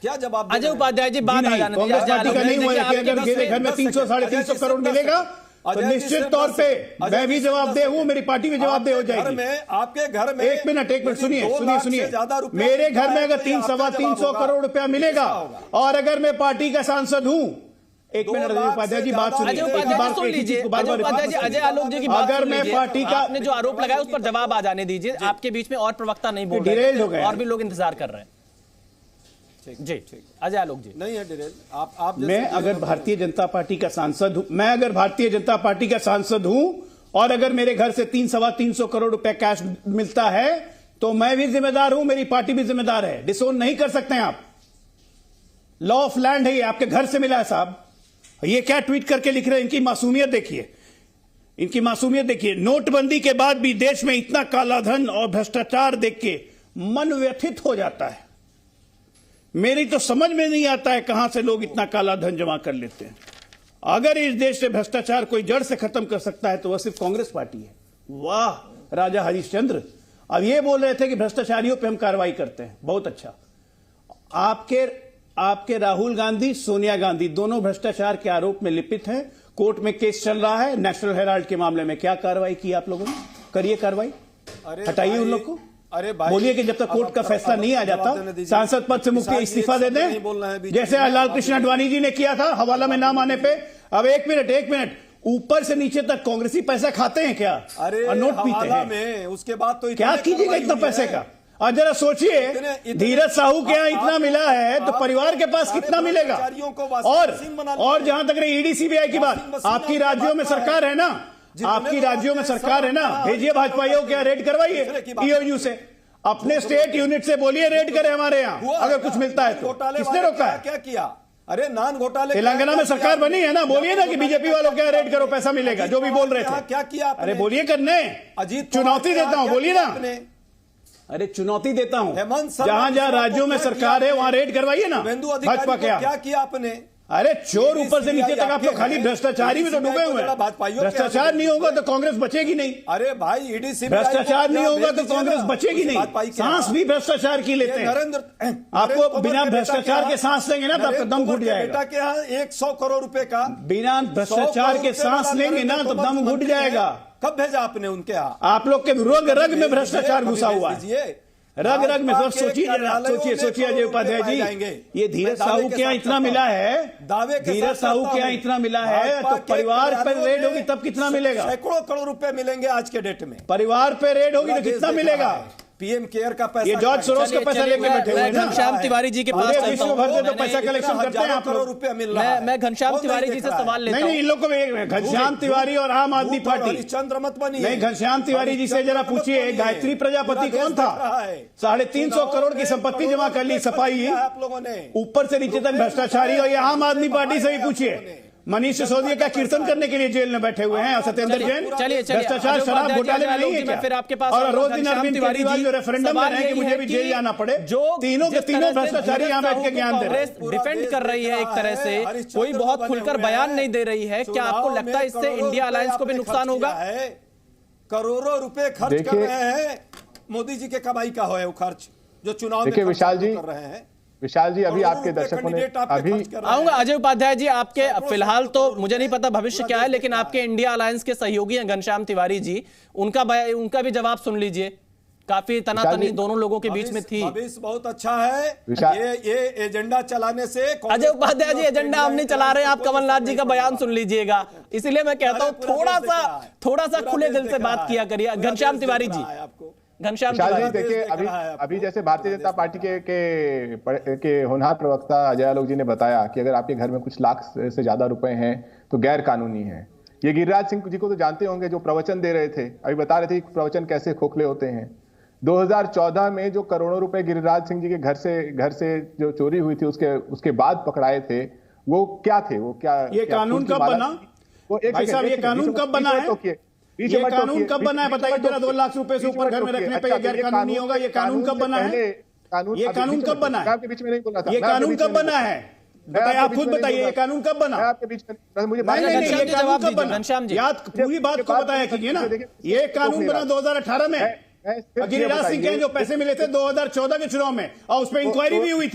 क्या जवाब? अजय उपाध्याय जी बात आ जाने दीजिए। कांग्रेस पार्टी का नहीं हुआ कि अगर मेरे घर में 300 साढ़े 300 करोड़ मिलेगा तो निश्चित तौर पे मैं भी जवाबदेह हूं, मेरी पार्टी भी जवाबदेह हो जाएगी। आपके घर में एक मिनट सुनिए, मेरे घर में अगर 300 करोड़ रुपया मिलेगा और अगर मैं पार्टी का सांसद हूं, एक मिनट उपाध्याय जी बात सुनिए, अजय आलोक जी की बात, अगर मैं पार्टी का आपने जो आरोप लगाया उस पर जवाब आ जाने दीजिए। आपके बीच में और प्रवक्ता नहीं बोल रहे और भी लोग इंतजार कर रहे हैं। जी अजय आलोक जी। नहीं है डिरेल, आप मैं अगर भारतीय जनता पार्टी का सांसद हूं, मैं अगर भारतीय जनता पार्टी का सांसद हूं और अगर मेरे घर से 300 करोड़ रुपए कैश मिलता है तो मैं भी जिम्मेदार हूं, मेरी पार्टी भी जिम्मेदार है। डिसोन नहीं कर सकते हैं आप। लॉ ऑफ लैंड है, ये आपके घर से मिला है साहब। ये क्या ट्वीट करके लिख रहे हैं? इनकी मासूमियत देखिए, नोटबंदी के बाद भी देश में इतना कालाधन और भ्रष्टाचार देख के मन व्यथित हो जाता है। मेरी तो समझ में नहीं आता है कहां से लोग इतना काला धन जमा कर लेते हैं। अगर इस देश से भ्रष्टाचार कोई जड़ से खत्म कर सकता है तो वह सिर्फ कांग्रेस पार्टी है। वाह राजा हरिश्चंद्र, अब ये बोल रहे थे कि भ्रष्टाचारियों पे हम कार्रवाई करते हैं, बहुत अच्छा। आपके राहुल गांधी, सोनिया गांधी दोनों भ्रष्टाचार के आरोप में लिपित हैं, कोर्ट में केस चल रहा है। नेशनल हेराल्ड के मामले में क्या कार्रवाई की आप लोगों ने? करिए कार्रवाई, हटाइए उन लोग को। अरे भाई, बोलिए कि जब तक कोर्ट का फैसला नहीं आ जाता सांसद पद से मुक्ति इस्तीफा दे दें, जैसे लाल कृष्ण आडवाणी जी ने किया था हवाला में नाम आने पे। अब एक मिनट, ऊपर से नीचे तक कांग्रेसी पैसा खाते हैं क्या? अरे और नोट पीते हैं? उसके बाद तो क्या कीजिएगा इतना पैसे का? और जरा सोचिए, धीरज साहू के यहाँ इतना मिला है तो परिवार के पास कितना मिलेगा? और जहां तक रही ईडी सीबीआई की बात, आपकी राज्यों में सरकार है ना, भेजिए भाजपाइयों के यहाँ रेड करवाइए ईओयू से, अपने स्टेट यूनिट से बोलिए रेड करे हमारे यहाँ अगर कुछ मिलता है तो। किसने रोका है? क्या किया? अरे नान घोटाले तेलंगाना में सरकार बनी है ना, बोलिए ना कि बीजेपी वालों के यहाँ रेड करो, पैसा मिलेगा, जो भी बोल रहे थे। क्या किया? अरे बोलिए करने, चुनौती देता हूं, बोलिए ना। अरे चुनौती देता हूं, जहां जहां राज्यों में सरकार है वहां रेड करवाइए ना भाजपा के। क्या किया आपने? अरे चोर ऊपर से नीचे तक आप लोग खाली भ्रष्टाचारी में तो डूबे हुए हैं। भ्रष्टाचार नहीं होगा तो कांग्रेस बचेगी नहीं। अरे भाई ईडी भ्रष्टाचार नहीं होगा तो कांग्रेस बचेगी नहीं। सांस भी भ्रष्टाचार की लेते हैं। आपको बिना भ्रष्टाचार के सांस लेंगे ना तो आपका दम घुट जाएगा। बेटा के यहाँ 100 करोड़ रुपए का बिना भ्रष्टाचार के सांस लेंगे ना तो दम घुट जाएगा। कब भेजा आपने उनके यहाँ? आप लोग के रग रग में भ्रष्टाचार घुसा हुआ है, रग रग में सोचिए अजय उपाध्याय जी, ये धीरज साहू के यहाँ इतना मिला है, धीरज साहू के यहाँ इतना मिला है, तो परिवार पर रेड होगी तब कितना मिलेगा? सैकड़ों करोड़ रुपए मिलेंगे आज के डेट में। परिवार पे रेड होगी तो कितना मिलेगा? पीएम केयर का पैसा, ये जॉर्ज सोरोस का पैसा लेके बैठे हुए हैं। घनश्याम तिवारी जी के पास विश्व भर से तो पैसा कलेक्शन करते हैं आप लोग। रुपया मिल रहा है। मैं घनश्याम तिवारी जी से सवाल लेता हूं। नहीं, इन लोग को घनश्याम तिवारी और आम आदमी पार्टी चंद्र मत बनिए। नहीं, घनश्याम तिवारी जी से जरा पूछिए, गायत्री प्रजापति कौन था? 350 करोड़ की संपत्ति जमा कर ली सफाई, आप लोगों ने ऊपर से नीचे तक भ्रष्टाचारी। और ये आम आदमी पार्टी से भी पूछिए, मनीष सिसोदिया का कीर्तन करने के लिए जेल में बैठे हुए हैं, और सत्येंद्र जैन भ्रष्टाचार शराब घोटाले में नहीं है क्या? फिर आपके पास और रोज दिन अरविंद केजरीवाल जो रेफरेंडम में रहे कि मुझे भी जेल जाना पड़े, जो तीनों के तीनों भ्रष्टाचारी यहाँ बैठ के ज्ञान दे रहे हैं। डिफेंड कर रही है एक तरह से, कोई बहुत खुलकर बयान नहीं दे रही है। क्या आपको लगता है इससे इंडिया अलायंस को भी नुकसान होगा? करोड़ों रुपए खर्च कर रहे हैं, मोदी जी के कमाई का है वो खर्च जो चुनाव में विशाल जी कर रहे हैं। विशाल जी, अभी आपके दर्शकों ने अभी आऊंगा अजय उपाध्याय जी, आपके फिलहाल तो मुझे नहीं पता भविष्य क्या है, लेकिन आपके इंडिया अलायंस के सहयोगी हैं घनश्याम तिवारी जी, उनका भी जवाब सुन लीजिए। काफी तनातनी दोनों लोगों के बीच में थी। भविष्य बहुत अच्छा है। ये एजेंडा चलाने से अजय उपाध्याय जी, एजेंडा हम नहीं चला रहे हैं, आप कमलनाथ जी का बयान सुन लीजिएगा। इसीलिए मैं कहता हूँ थोड़ा सा खुले दिल से बात किया करिए। घनश्याम तिवारी जी, घनश्याम जी देखिए, अभी जैसे भारतीय जनता पार्टी के होनहार प्रवक्ता अजय आलोक जी ने बताया कि अगर आपके घर में कुछ लाख से ज्यादा रुपए हैं तो गैर कानूनी है। ये गिरिराज सिंह जी को तो जानते होंगे, जो प्रवचन दे रहे थे, अभी बता रहे थे कि प्रवचन कैसे खोखले होते हैं। 2014 में जो करोड़ों रुपए गिरिराज सिंह जी के घर से जो चोरी हुई थी, उसके बाद पकड़ाए थे, वो क्या थे? वो क्या ये कानून कब बना? भाई साहब, ये कानून कब बना है? ये कानून कब बना है बताइए जरा। 2 लाख रुपए से ऊपर घर में रखने पे गैर कानूनी होगा? ये कानून कब बना है? ये कानून कब बना है? ये कानून कब बना है? बताइए, आप खुद बताइए, ये कानून कब बना? आपके बीच में मुझे नहीं, ये कानून कब बना? याद पूरी बात को बताया कीजिए ना। ये कानून बना 2018 में। गिरिराज सिंह के जो पैसे मिले थे 2014 के चुनाव में, और उस पर इंक्वायरी भी हुई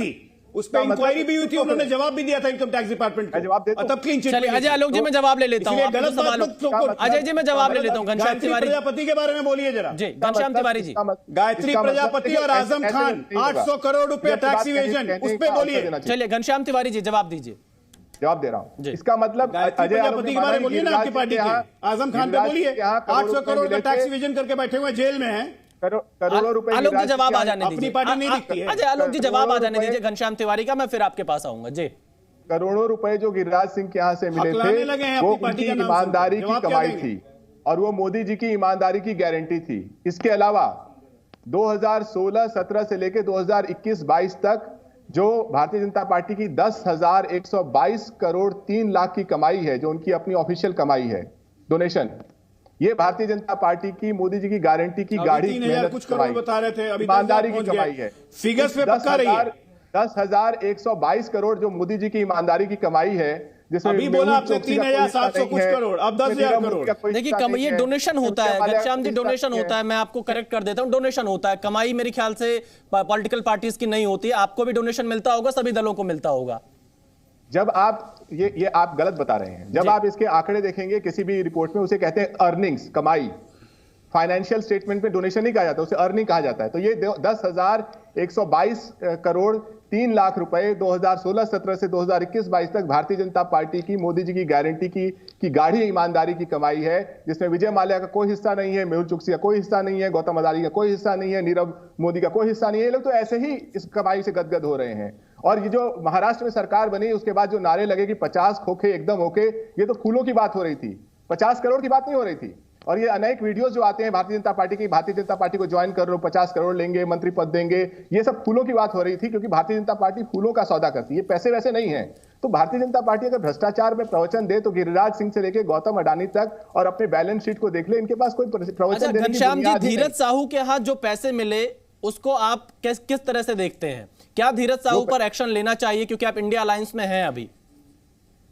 थी, उन्होंने जवाब भी दिया था इनकम टैक्स डिपार्टमेंट को, तब क्लीन चिट। अजय आलोक जी, मैं जवाब ले लेता हूं गलत सवाल। अजय जी, मैं जवाब ले लेता हूं। घनश्याम तिवारी प्रजापति के बारे में बोलिए जरा। जी, घनश्याम तिवारी जी। गायत्री प्रजापति और आजम खान 800 करोड़ रुपए टैक्स इवेजन, उस पर बोलिए। चलिए घनश्याम तिवारी जी, जवाब दीजिए। जवाब दे रहा हूं। इसका मतलब अजय प्रजापति के बारे में बोलिए ना, आपकी पार्टी के। आजम खान पे बोलिए, 800 करोड़ का टैक्स इवेजन करके बैठे हुए जेल में हैं। करोड़ों रुपए। आलोक जी, जवाब आ जाने दीजिए। अपनी पार्टी नहीं दिखती है। अजय आलोक जी, जवाब आ जाने दीजिए घनश्याम तिवारी का, मैं फिर आपके पास आऊंगा। जी, करोड़ों रुपए जो गिरिराज सिंह के यहाँ से मिले थे, वो उनकी ईमानदारी की कमाई थी, और वो मोदी जी की ईमानदारी की गारंटी थी। इसके अलावा 2016-17 से लेकर 2021-22 तक जो भारतीय जनता पार्टी की 10,122 करोड़ 3 लाख की कमाई है, जो उनकी अपनी ऑफिशियल कमाई है, डोनेशन, ये भारतीय जनता पार्टी की, मोदी जी की गारंटी की गाड़ी मेहनत कुछ करोड़ बता रहे थे, अभी ईमानदारी की कमाई है। फिगर्स पे पक्का रही है। 10,122 करोड़ जो मोदी जी की ईमानदारी की कमाई है, जिसमें अभी बोला आपने 3,700 कुछ करोड़, अब 10,000 करोड़। देखिए, ये डोनेशन होता है घनश्याम जी, डोनेशन होता है। मैं आपको करेक्ट कर देता हूं, डोनेशन होता है। कमाई मेरे ख्याल से पॉलिटिकल पार्टीज की नहीं होती है। आपको भी डोनेशन मिलता होगा, सभी दलों को मिलता होगा। जब आप ये आप गलत बता रहे हैं। जब आप इसके आंकड़े देखेंगे किसी भी रिपोर्ट में, उसे कहते हैं अर्निंग्स, कमाई। फाइनेंशियल स्टेटमेंट में डोनेशन नहीं कहा जाता, उसे अर्निंग कहा जाता है। तो ये 10,122 करोड़ 3 लाख रुपए 2016-17 से 2021-22 तक भारतीय जनता पार्टी की, मोदी जी की गारंटी की गाढ़ी ईमानदारी की कमाई है, जिसमें विजय माल्या का कोई हिस्सा नहीं है, मेहुल चोकसी का कोई हिस्सा नहीं है, गौतम अदानी का कोई हिस्सा नहीं है, नीरव मोदी का कोई हिस्सा नहीं है। ये लोग तो ऐसे ही इस कमाई से गदगद हो रहे हैं। और ये जो महाराष्ट्र में सरकार बनी, उसके बाद जो नारे लगे कि 50 खोखे एकदम होके, ये तो फूलों की बात हो रही थी, 50 करोड़ की बात नहीं हो रही थी। और ये अनेक वीडियोस जो आते हैं भारतीय जनता पार्टी की, भारतीय जनता पार्टी को ज्वाइन कर रहे हो, 50 करोड़ लेंगे, मंत्री पद देंगे, ये सब फूलों की बात हो रही थी, क्योंकि भारतीय जनता पार्टी फूलों का सौदा करती है, पैसे वैसे नहीं है। तो भारतीय जनता पार्टी अगर भ्रष्टाचार में प्रवचन दे, तो गिरिराज सिंह से लेकर गौतम अडानी तक, और अपने बैलेंस शीट को देख ले, इनके पास कोई प्रवचन देने की घनश्याम जी, बुनियाद ही नहीं। धीरज साहू के हाथ जो पैसे मिले, उसको आप किस तरह से देखते हैं? क्या धीरज साहू पर एक्शन लेना चाहिए, क्योंकि आप इंडिया अलायंस में हैं अभी?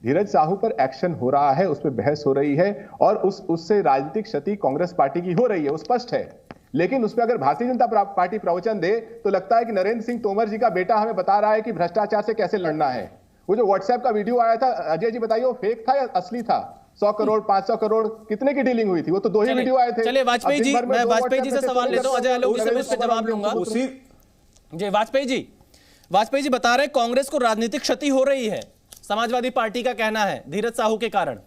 धीरज साहू पर एक्शन हो रहा है, उस पर बहस हो रही है, और उससे राजनीतिक क्षति कांग्रेस पार्टी की हो रही है, वो स्पष्ट है। लेकिन उसमें अगर भारतीय जनता पार्टी प्रवचन दे, तो लगता है कि नरेंद्र सिंह तोमर जी का बेटा हमें बता रहा है कि भ्रष्टाचार से कैसे लड़ना है। वो जो व्हाट्सएप का वीडियो आया था, अजय जी बताइए, वो फेक था या असली था? 100 करोड़ 500 करोड़ कितने की डीलिंग हुई थी? वो तो 2 ही वीडियो आए थे। चलिए वाजपेयी जी, मैं वाजपेयी जी से सवाल लेता हूं, अजय आलोक जी से मैं इस पे जवाब लूंगा। जी वाजपेयी जी बता रहे कांग्रेस को राजनीतिक क्षति हो रही है, समाजवादी पार्टी का कहना है धीरज साहू के कारण।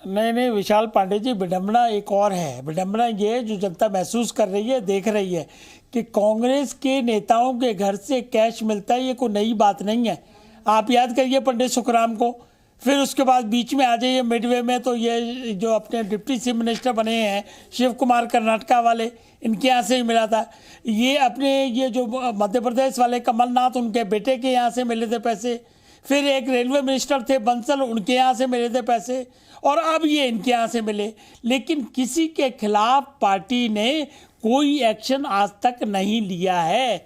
नहीं विशाल पांडे जी, विडंबना एक और है। विडंबना ये जो जनता महसूस कर रही है, देख रही है कि कांग्रेस के नेताओं के घर से कैश मिलता है, ये कोई नई बात नहीं है। आप याद करिए पंडित सुखराम को, फिर उसके बाद बीच में आ जाइए मिडवे में तो ये जो अपने डिप्टी चीफ मिनिस्टर बने हैं शिव कुमार कर्नाटका वाले, इनके यहाँ से ही मिला था। ये अपने ये जो मध्य प्रदेश वाले कमलनाथ, उनके बेटे के यहाँ से मिले थे पैसे। फिर एक रेलवे मिनिस्टर थे बंसल, उनके यहाँ से मिले थे पैसे, और अब ये इनके यहाँ से मिले। लेकिन किसी के खिलाफ पार्टी ने कोई एक्शन आज तक नहीं लिया है,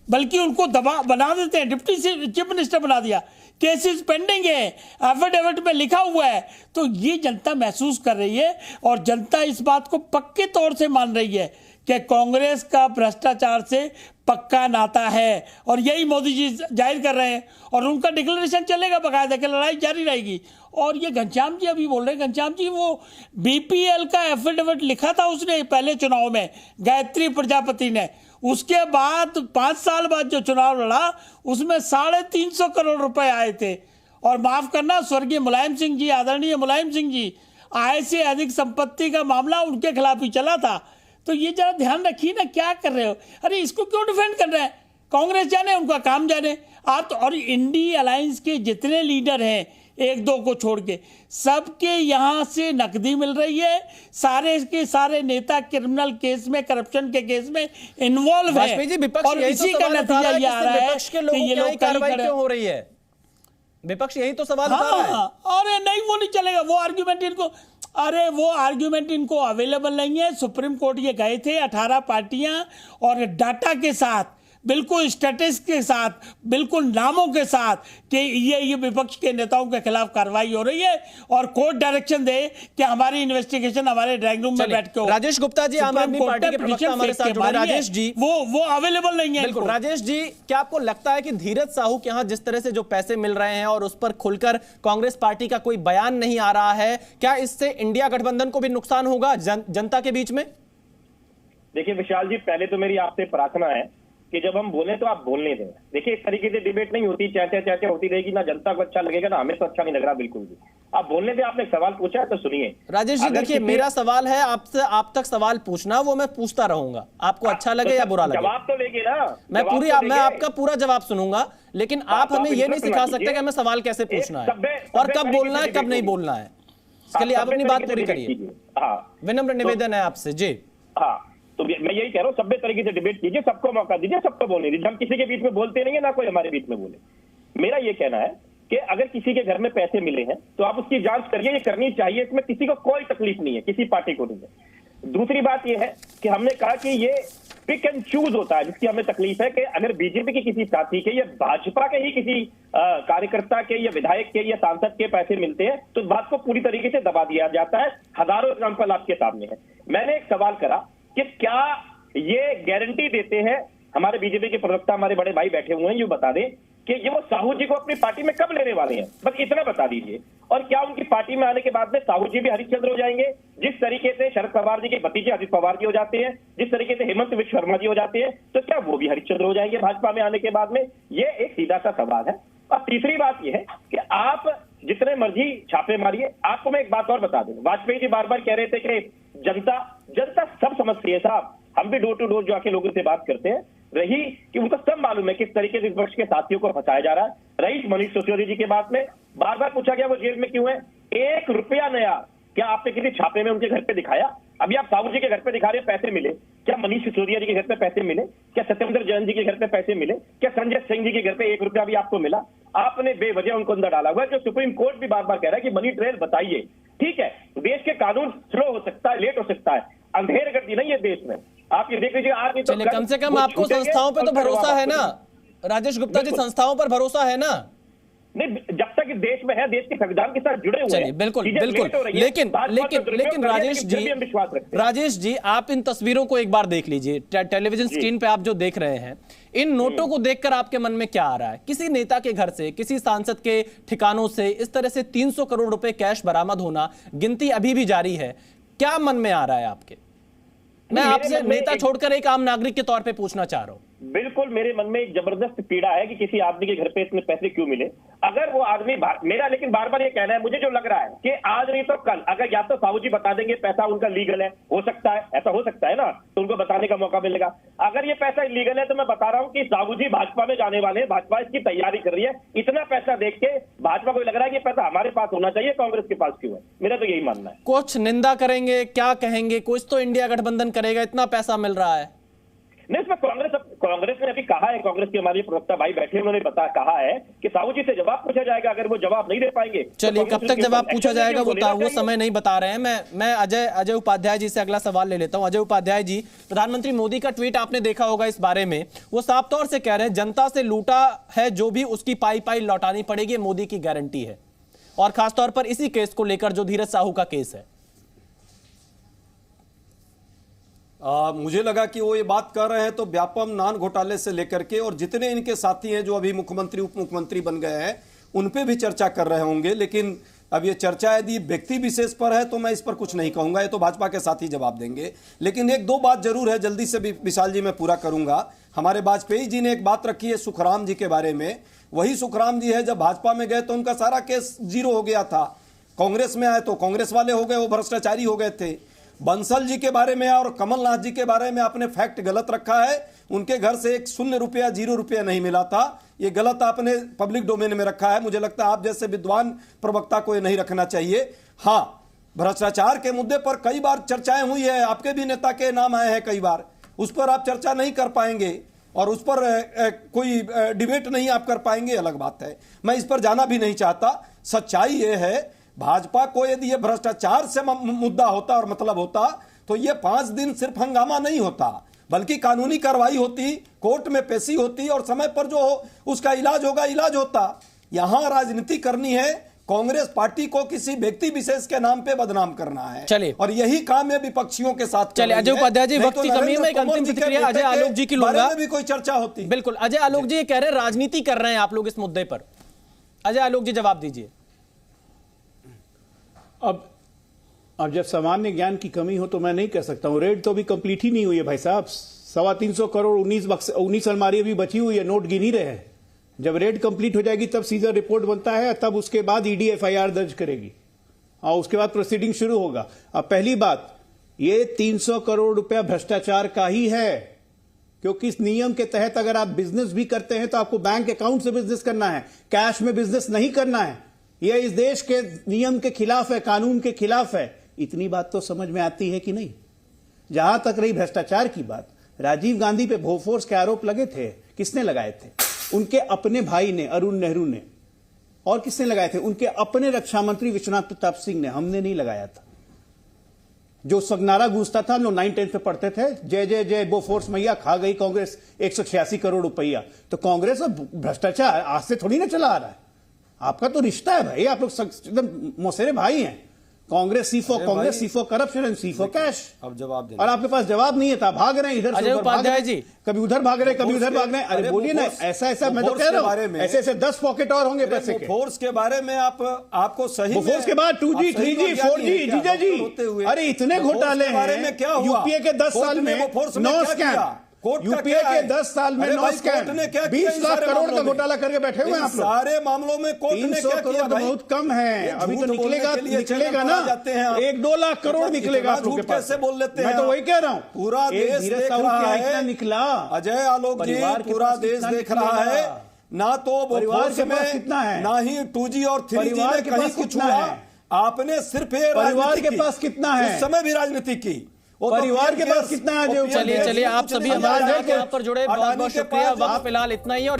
बल्कि उनको दबा बना देते हैं, डिप्टी चीफ मिनिस्टर बना दिया, केसेस पेंडिंग है, एफिडेविट में लिखा हुआ है। तो ये जनता महसूस कर रही है और जनता इस बात को पक्के तौर से मान रही है कि कांग्रेस का भ्रष्टाचार से पक्का नाता है, और यही मोदी जी जाहिर कर रहे हैं और उनका डिक्लेरेशन चलेगा बकायदा कि लड़ाई जारी रहेगी। और ये घनश्याम जी अभी बोल रहे हैं, घनश्याम जी वो बीपीएल का एफिडेविट लिखा था उसने पहले चुनाव में, गायत्री प्रजापति ने, उसके बाद 5 साल बाद जो चुनाव लड़ा उसमें 350 करोड़ रुपए आए थे। और माफ करना, स्वर्गीय मुलायम सिंह जी, आदरणीय मुलायम सिंह जी, आय से अधिक संपत्ति का मामला उनके खिलाफ ही चला था। तो ये जरा ध्यान रखिए ना, क्या कर रहे हो? अरे इसको क्यों डिफेंड कर रहे हैं? कांग्रेस जाने, उनका काम जाने। आप तो, और इंडी अलायंस के जितने लीडर हैं, एक दो को छोड़ के, सबके यहां से नकदी मिल रही है। सारे के सारे नेता क्रिमिनल केस में, करप्शन के केस में इन्वॉल्व है, और इसी का नतीजा ये आ रहा है कि ये लोग कार्रवाई क्यों हो रही है। विपक्ष यही तो सवाल उठा रहा है। अरे नहीं, वो नहीं चलेगा, वो आर्ग्यूमेंट इनको, अरे वो आर्ग्यूमेंट इनको अवेलेबल नहीं है। सुप्रीम कोर्ट ये गए थे 18 पार्टियां, और डाटा के साथ, बिल्कुल स्टेटस के साथ, बिल्कुल नामों के साथ कि ये विपक्ष के नेताओं के खिलाफ कार्रवाई हो रही है, और कोर्ट डायरेक्शन दे कि हमारी इन्वेस्टिगेशन हमारे ड्राइंग रूम में बैठ के हो। राजेश गुप्ता जी, आम आदमी पार्टी के प्रवक्ता हमारे साथ जुड़े। राजेश जी, वो अवेलेबल नहीं है। बिल्कुल राजेश जी, क्या आपको लगता है कि धीरज साहू के यहाँ जिस तरह से जो पैसे मिल रहे हैं और उस पर खुलकर कांग्रेस पार्टी का कोई बयान नहीं आ रहा है, क्या इससे इंडिया गठबंधन को भी नुकसान होगा जनता के बीच में? देखिए विशाल जी, पहले तो मेरी आपसे प्रार्थना है कि जब हम बोले तो आप बोलने दें। देखिए इस तरीके से डिबेट नहीं होती, चाचा होती रहेगी, ना जनता को अच्छा लगेगा, ना हमें तो अच्छा नहीं लग रहा बिल्कुल भी। आप बोलने दें, आपने सवाल पूछा है तो सुनिए। राजेश जी देखिए, मेरा सवाल है आपसे, आप तक सवाल पूछना, वो मैं पूछता रहूंगा, आपको अच्छा लगे या बुरा लगे। जवाब तो लेंगे ना, मैं आपका पूरा जवाब सुनूंगा, लेकिन आप हमें ये नहीं सिखा सकते कि हमें सवाल कैसे पूछना है और कब बोलना है, कब नहीं बोलना है। इसके लिए आप अपनी बात पूरी करिए। विनम्र निवेदन है आपसे जी। हाँ, तो मैं यही कह रहा हूँ, सभ्य तरीके से डिबेट कीजिए, सबको मौका दीजिए, सबको बोलने दीजिए। हम किसी के बीच में बोलते नहीं है, ना कोई हमारे बीच में बोले। मेरा ये कहना है कि अगर किसी के घर में पैसे मिले हैं तो आप उसकी जांच करिए, ये करनी चाहिए, इसमें किसी को कोई तकलीफ नहीं है, किसी पार्टी को नहीं है। दूसरी बात ये है कि हमने कहा कि ये पिक एंड चूज होता है, जिसकी हमें तकलीफ है कि अगर बीजेपी के किसी साथी के या भाजपा के ही किसी कार्यकर्ता के या विधायक के या सांसद के पैसे मिलते हैं तो बात को पूरी तरीके से दबा दिया जाता है। हजारों एग्जाम्पल आपके सामने है। मैंने एक सवाल करा कि क्या ये गारंटी देते हैं, हमारे बीजेपी के प्रवक्ता हमारे बड़े भाई बैठे हुए हैं, ये बता दें कि ये वो साहू जी को अपनी पार्टी में कब लेने वाले हैं, बस इतना बता दीजिए। और क्या उनकी पार्टी में आने के बाद में साहू जी भी हरिश्चंद्र हो जाएंगे, जिस तरीके से शरद पवार जी के भतीजे अजित पवार जी हो जाते हैं, जिस तरीके से हेमंत विश्व शर्मा जी हो जाते हैं, तो क्या वो भी हरिश्चंद्र हो जाएंगे भाजपा में आने के बाद में? ये एक सीधा सा सवाल है। और तीसरी बात यह है कि आप जितने मर्जी छापे मारिए, आपको मैं एक बात और बता दूं, वाजपेयी जी बार बार कह रहे थे कि जनता सब समझती है साहब। हम भी डोर टू डोर जाके लोगों से बात करते हैं, रही कि उनको सब मालूम है किस तरीके से विपक्ष के साथियों को फंसाया जा रहा है। रही मनीष सिसोदिया जी के बात में बार बार पूछा गया वो जेल में क्यों है, 1 रुपया नया क्या आपने किसी छापे में उनके घर पे दिखाया? अभी आप साहू जी के घर पे दिखा रहे पैसे मिले, क्या मनीष सिसोदिया जी के घर पे पैसे मिले? क्या सत्येंद्र जैन जी के घर पे पैसे मिले? क्या संजय सिंह जी के घर पे 1 रुपया भी आपको मिला? आपने बेवजह उनको अंदर डाला हुआ है। जो सुप्रीम कोर्ट भी बार बार कह रहा है कि मनी ट्रेल बताइए। ठीक है, देश के कानून स्लो हो सकता है, लेट हो सकता है, अंधेर गर्दी नहीं है देश में। आप ये देख लीजिए, आज तो कम से कम आपको संस्थाओं पे तो भरोसा है ना राजेश गुप्ता जी, संस्थाओं पर भरोसा है ना? नहीं, जब तक देश में है, देश के संविधान के साथ जुड़े हुए हैं। बिल्कुल लेकिन राजेश जी आप इन तस्वीरों को एक बार देख लीजिए, टेलीविजन स्क्रीन पे आप जो देख रहे हैं, इन नोटों को देखकर आपके मन में क्या आ रहा है? किसी नेता के घर से, किसी सांसद के ठिकानों से इस तरह से 300 करोड़ रुपए कैश बरामद होना, गिनती अभी भी जारी है, क्या मन में आ रहा है आपके? मैं आपसे नेता छोड़कर एक आम नागरिक के तौर पे पूछना चाह रहा हूं। बिल्कुल, मेरे मन में एक जबरदस्त पीड़ा है कि किसी आदमी के घर पे इतने पैसे क्यों मिले। अगर वो आदमी मेरा लेकिन बार बार ये कहना है, मुझे जो लग रहा है कि आज नहीं तो कल, अगर या तो साहू जी बता देंगे पैसा उनका लीगल है, हो सकता है, ऐसा हो सकता है ना, तो उनको बताने का मौका मिलेगा। अगर ये पैसा इलीगल है तो मैं बता रहा हूं कि साहू जी भाजपा में जाने वाले हैं, भाजपा इसकी तैयारी कर रही है। इतना पैसा देख के भाजपा को लग रहा है कि पैसा हमारे पास होना चाहिए, कांग्रेस के पास क्यों है? मेरा तो यही मानना है। कुछ निंदा करेंगे, क्या कहेंगे? कुछ तो इंडिया गठबंधन करेगा, इतना पैसा मिल रहा है। नहीं, इसमें कांग्रेस ने अभी कहा है, कांग्रेस के हमारे प्रवक्ता भाई बैठे, उन्होंने कहा है कि साहू जी से जवाब पूछा जाएगा, अगर वो जवाब नहीं दे पाएंगे। चलिए, कब तक जवाब पूछा जाएगा वो समय नहीं बता रहे हैं। मैं अजय उपाध्याय जी से अगला सवाल ले लेता हूं। अजय उपाध्याय जी, प्रधानमंत्री मोदी का ट्वीट आपने देखा होगा इस बारे में। वो साफ तौर से कह रहे हैं जनता से लूटा है जो भी, उसकी पाई पाई लौटानी पड़ेगी, मोदी की गारंटी है। और खासतौर पर इसी केस को लेकर जो धीरज साहू का केस है। मुझे लगा कि वो ये बात कर रहे हैं तो व्यापम नान घोटाले से लेकर के और जितने इनके साथी हैं जो अभी मुख्यमंत्री उप मुख्यमंत्री बन गए हैं उन पे भी चर्चा कर रहे होंगे। लेकिन अब ये चर्चा यदि व्यक्ति विशेष पर है तो मैं इस पर कुछ नहीं कहूंगा, ये तो भाजपा के साथी जवाब देंगे। लेकिन एक दो बात जरूर है, जल्दी से भी विशाल जी मैं पूरा करूंगा। हमारे वाजपेयी जी ने एक बात रखी है सुखराम जी के बारे में। वही सुखराम जी है, जब भाजपा में गए तो उनका सारा केस जीरो हो गया था, कांग्रेस में आए तो कांग्रेस वाले हो गए, वो भ्रष्टाचारी हो गए थे। बंसल जी के बारे में और कमलनाथ जी के बारे में आपने फैक्ट गलत रखा है। उनके घर से एक 0 रुपया नहीं मिला था, ये गलत आपने पब्लिक डोमेन में रखा है। मुझे लगता है आप जैसे विद्वान प्रवक्ता को ये नहीं रखना चाहिए। हाँ, भ्रष्टाचार के मुद्दे पर कई बार चर्चाएं हुई है, आपके भी नेता के नाम आए हैं कई बार, उस पर आप चर्चा नहीं कर पाएंगे और उस पर कोई डिबेट नहीं आप कर पाएंगे, अलग बात है। मैं इस पर जाना भी नहीं चाहता। सच्चाई ये है, भाजपा को यदि ये भ्रष्टाचार से मुद्दा होता और मतलब होता तो ये 5 दिन सिर्फ हंगामा नहीं होता, बल्कि कानूनी कार्रवाई होती, कोर्ट में पेशी होती और समय पर जो उसका इलाज होगा इलाज होता। यहां राजनीति करनी है, कांग्रेस पार्टी को किसी व्यक्ति विशेष के नाम पे बदनाम करना है। चलिए, और यही काम है विपक्षियों के साथ। चलिए अजय उपाध्याय जी, वक्त की कमी में एक अंतिम प्रतिक्रिया अजय आलोक जी की लूंगा। भी कोई चर्चा होती। बिल्कुल, अजय आलोक जी ये कह रहे हैं राजनीति कर रहे हैं आप लोग इस मुद्दे पर। अजय आलोक जी जवाब दीजिए। अब जब सामान्य ज्ञान की कमी हो तो मैं नहीं कह सकता हूं। रेड तो अभी कंप्लीट ही नहीं हुई है भाई साहब। 325 करोड़ 19 अलमारी अभी बची हुई है, नोट गिन ही रहे हैं। जब रेड कंप्लीट हो जाएगी तब सीधा रिपोर्ट बनता है, तब उसके बाद ईडी एफआईआर दर्ज करेगी और उसके बाद प्रोसीडिंग शुरू होगा। अब पहली बात, ये 300 करोड़ रुपया भ्रष्टाचार का ही है, क्योंकि इस नियम के तहत अगर आप बिजनेस भी करते हैं तो आपको बैंक अकाउंट से बिजनेस करना है, कैश में बिजनेस नहीं करना है। यह इस देश के नियम के खिलाफ है, कानून के खिलाफ है। इतनी बात तो समझ में आती है कि नहीं? जहां तक रही भ्रष्टाचार की बात, राजीव गांधी पे भोफोर्स के आरोप लगे थे, किसने लगाए थे? उनके अपने भाई ने, अरुण नेहरू ने। और किसने लगाए थे? उनके अपने रक्षा मंत्री विश्वनाथ प्रताप सिंह ने। हमने नहीं लगाया था। जो नारा गूंजता था, हम लोग 9-10 पे पढ़ते थे, जय जय जय बोफोर्स मैया, खा गई कांग्रेस 186 करोड़ रुपया। तो कांग्रेस अब भ्रष्टाचार आज से थोड़ी ना चला आ रहा है। आपका तो रिश्ता है भाई, आप लोग एकदम मौसेरे भाई हैं। Congress C for Congress, C for corruption and C for cash. अब जवाब दें। और आपके पास जवाब नहीं है, तो आप भाग रहे हैं इधर से उधर, भाग रहे हैं, कभी उधर भाग रहे हैं, कभी उधर भाग रहे हैं। अरे बोलिए ना, ऐसा मैं तो कह रहा हूं, ऐसे 10 पॉकेट और होंगे पैसे के। फोर्स के बारे में आपको सही, फोर्स के बाद 2G 3G 4G जीजा जी, अरे इतने घोटाले हैं। यूपीए के 10 साल में 9 स्कैम, यूपीए के 10 साल में 9 स्कैम, 20 लाख करोड़ का घोटाला करके बैठे हुए हैं आप लोग। सारे मामलों में कोर्ट ने क्या किया? बहुत कम है, अभी तो निकलेगा ना, 1-2 लाख करोड़ निकलेगा आप लोग के पास। कैसे बोल लेते हैं? मैं तो वही कह रहा हूँ, पूरा देश देख रहा है, निकला अजय आलोक जी, पूरा देश देख रहा है। ना तो परिवार के पास कितना है, ना ही 2G और 3G में कहीं कुछ हुआ। आपने सिर्फ परिवार के पास कितना है, उस समय भी राजनीति की। परिवार के पास कितना है? चलिए आप सभी हमारे पर जुड़े, बहुत बहुत शुक्रिया। वक्त फिलहाल इतना ही। और